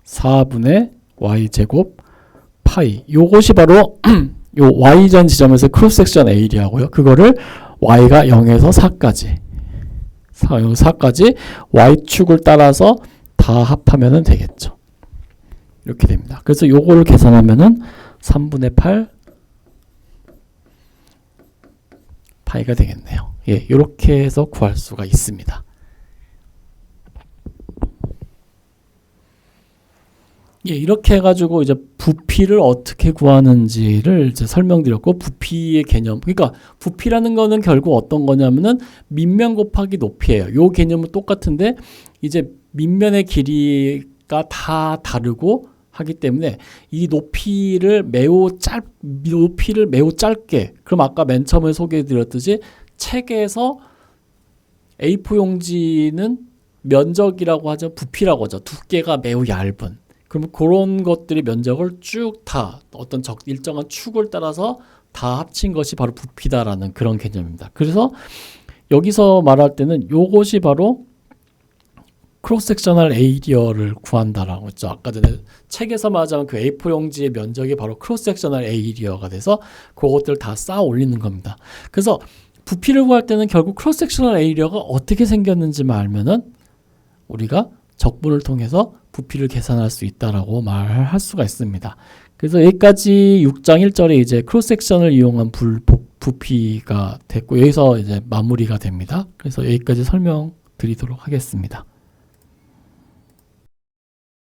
4분의 y 제곱 파이, 요것이 바로 요 y전 지점에서 크로스 섹션 에리어고요. 그거를 y가 0에서 4까지 4까지 y축을 따라서 다 합하면 되겠죠. 이렇게 됩니다. 그래서 요거를 계산하면은 3분의 8 파이가 되겠네요. 예, 이렇게 해서 구할 수가 있습니다. 예, 이렇게 해가지고 이제 부피를 어떻게 구하는지를 이제 설명드렸고, 부피의 개념, 그러니까 부피라는 거는 결국 어떤 거냐면은 밑면 곱하기 높이예요. 요 개념은 똑같은데 이제 밑면의 길이가 다 다르고 하기 때문에 이 높이를 매우 짧게, 그럼 아까 맨 처음에 소개해드렸듯이 책에서 A4 용지는 면적이라고 하죠, 부피라고 하죠. 두께가 매우 얇은. 그럼 그런 것들이 면적을 쭉 다 어떤 일정한 축을 따라서 다 합친 것이 바로 부피다라는 그런 개념입니다. 그래서 여기서 말할 때는 요것이 바로 크로스 섹셔널 에리어를 구한다라고 했죠. 아까 전에 책에서 말하자면 그 A4 용지의 면적이 바로 크로스 섹셔널 에리어가 돼서 그것들을 다 쌓아 올리는 겁니다. 그래서 부피를 구할 때는 결국 크로스 섹셔널 에리어가 어떻게 생겼는지만 알면은 우리가 적분을 통해서 부피를 계산할 수 있다라고 말할 수가 있습니다. 그래서 여기까지 6장 1절에 이제 크로스 섹션을 이용한 부피가 됐고, 여기서 이제 마무리가 됩니다. 그래서 여기까지 설명드리도록 하겠습니다.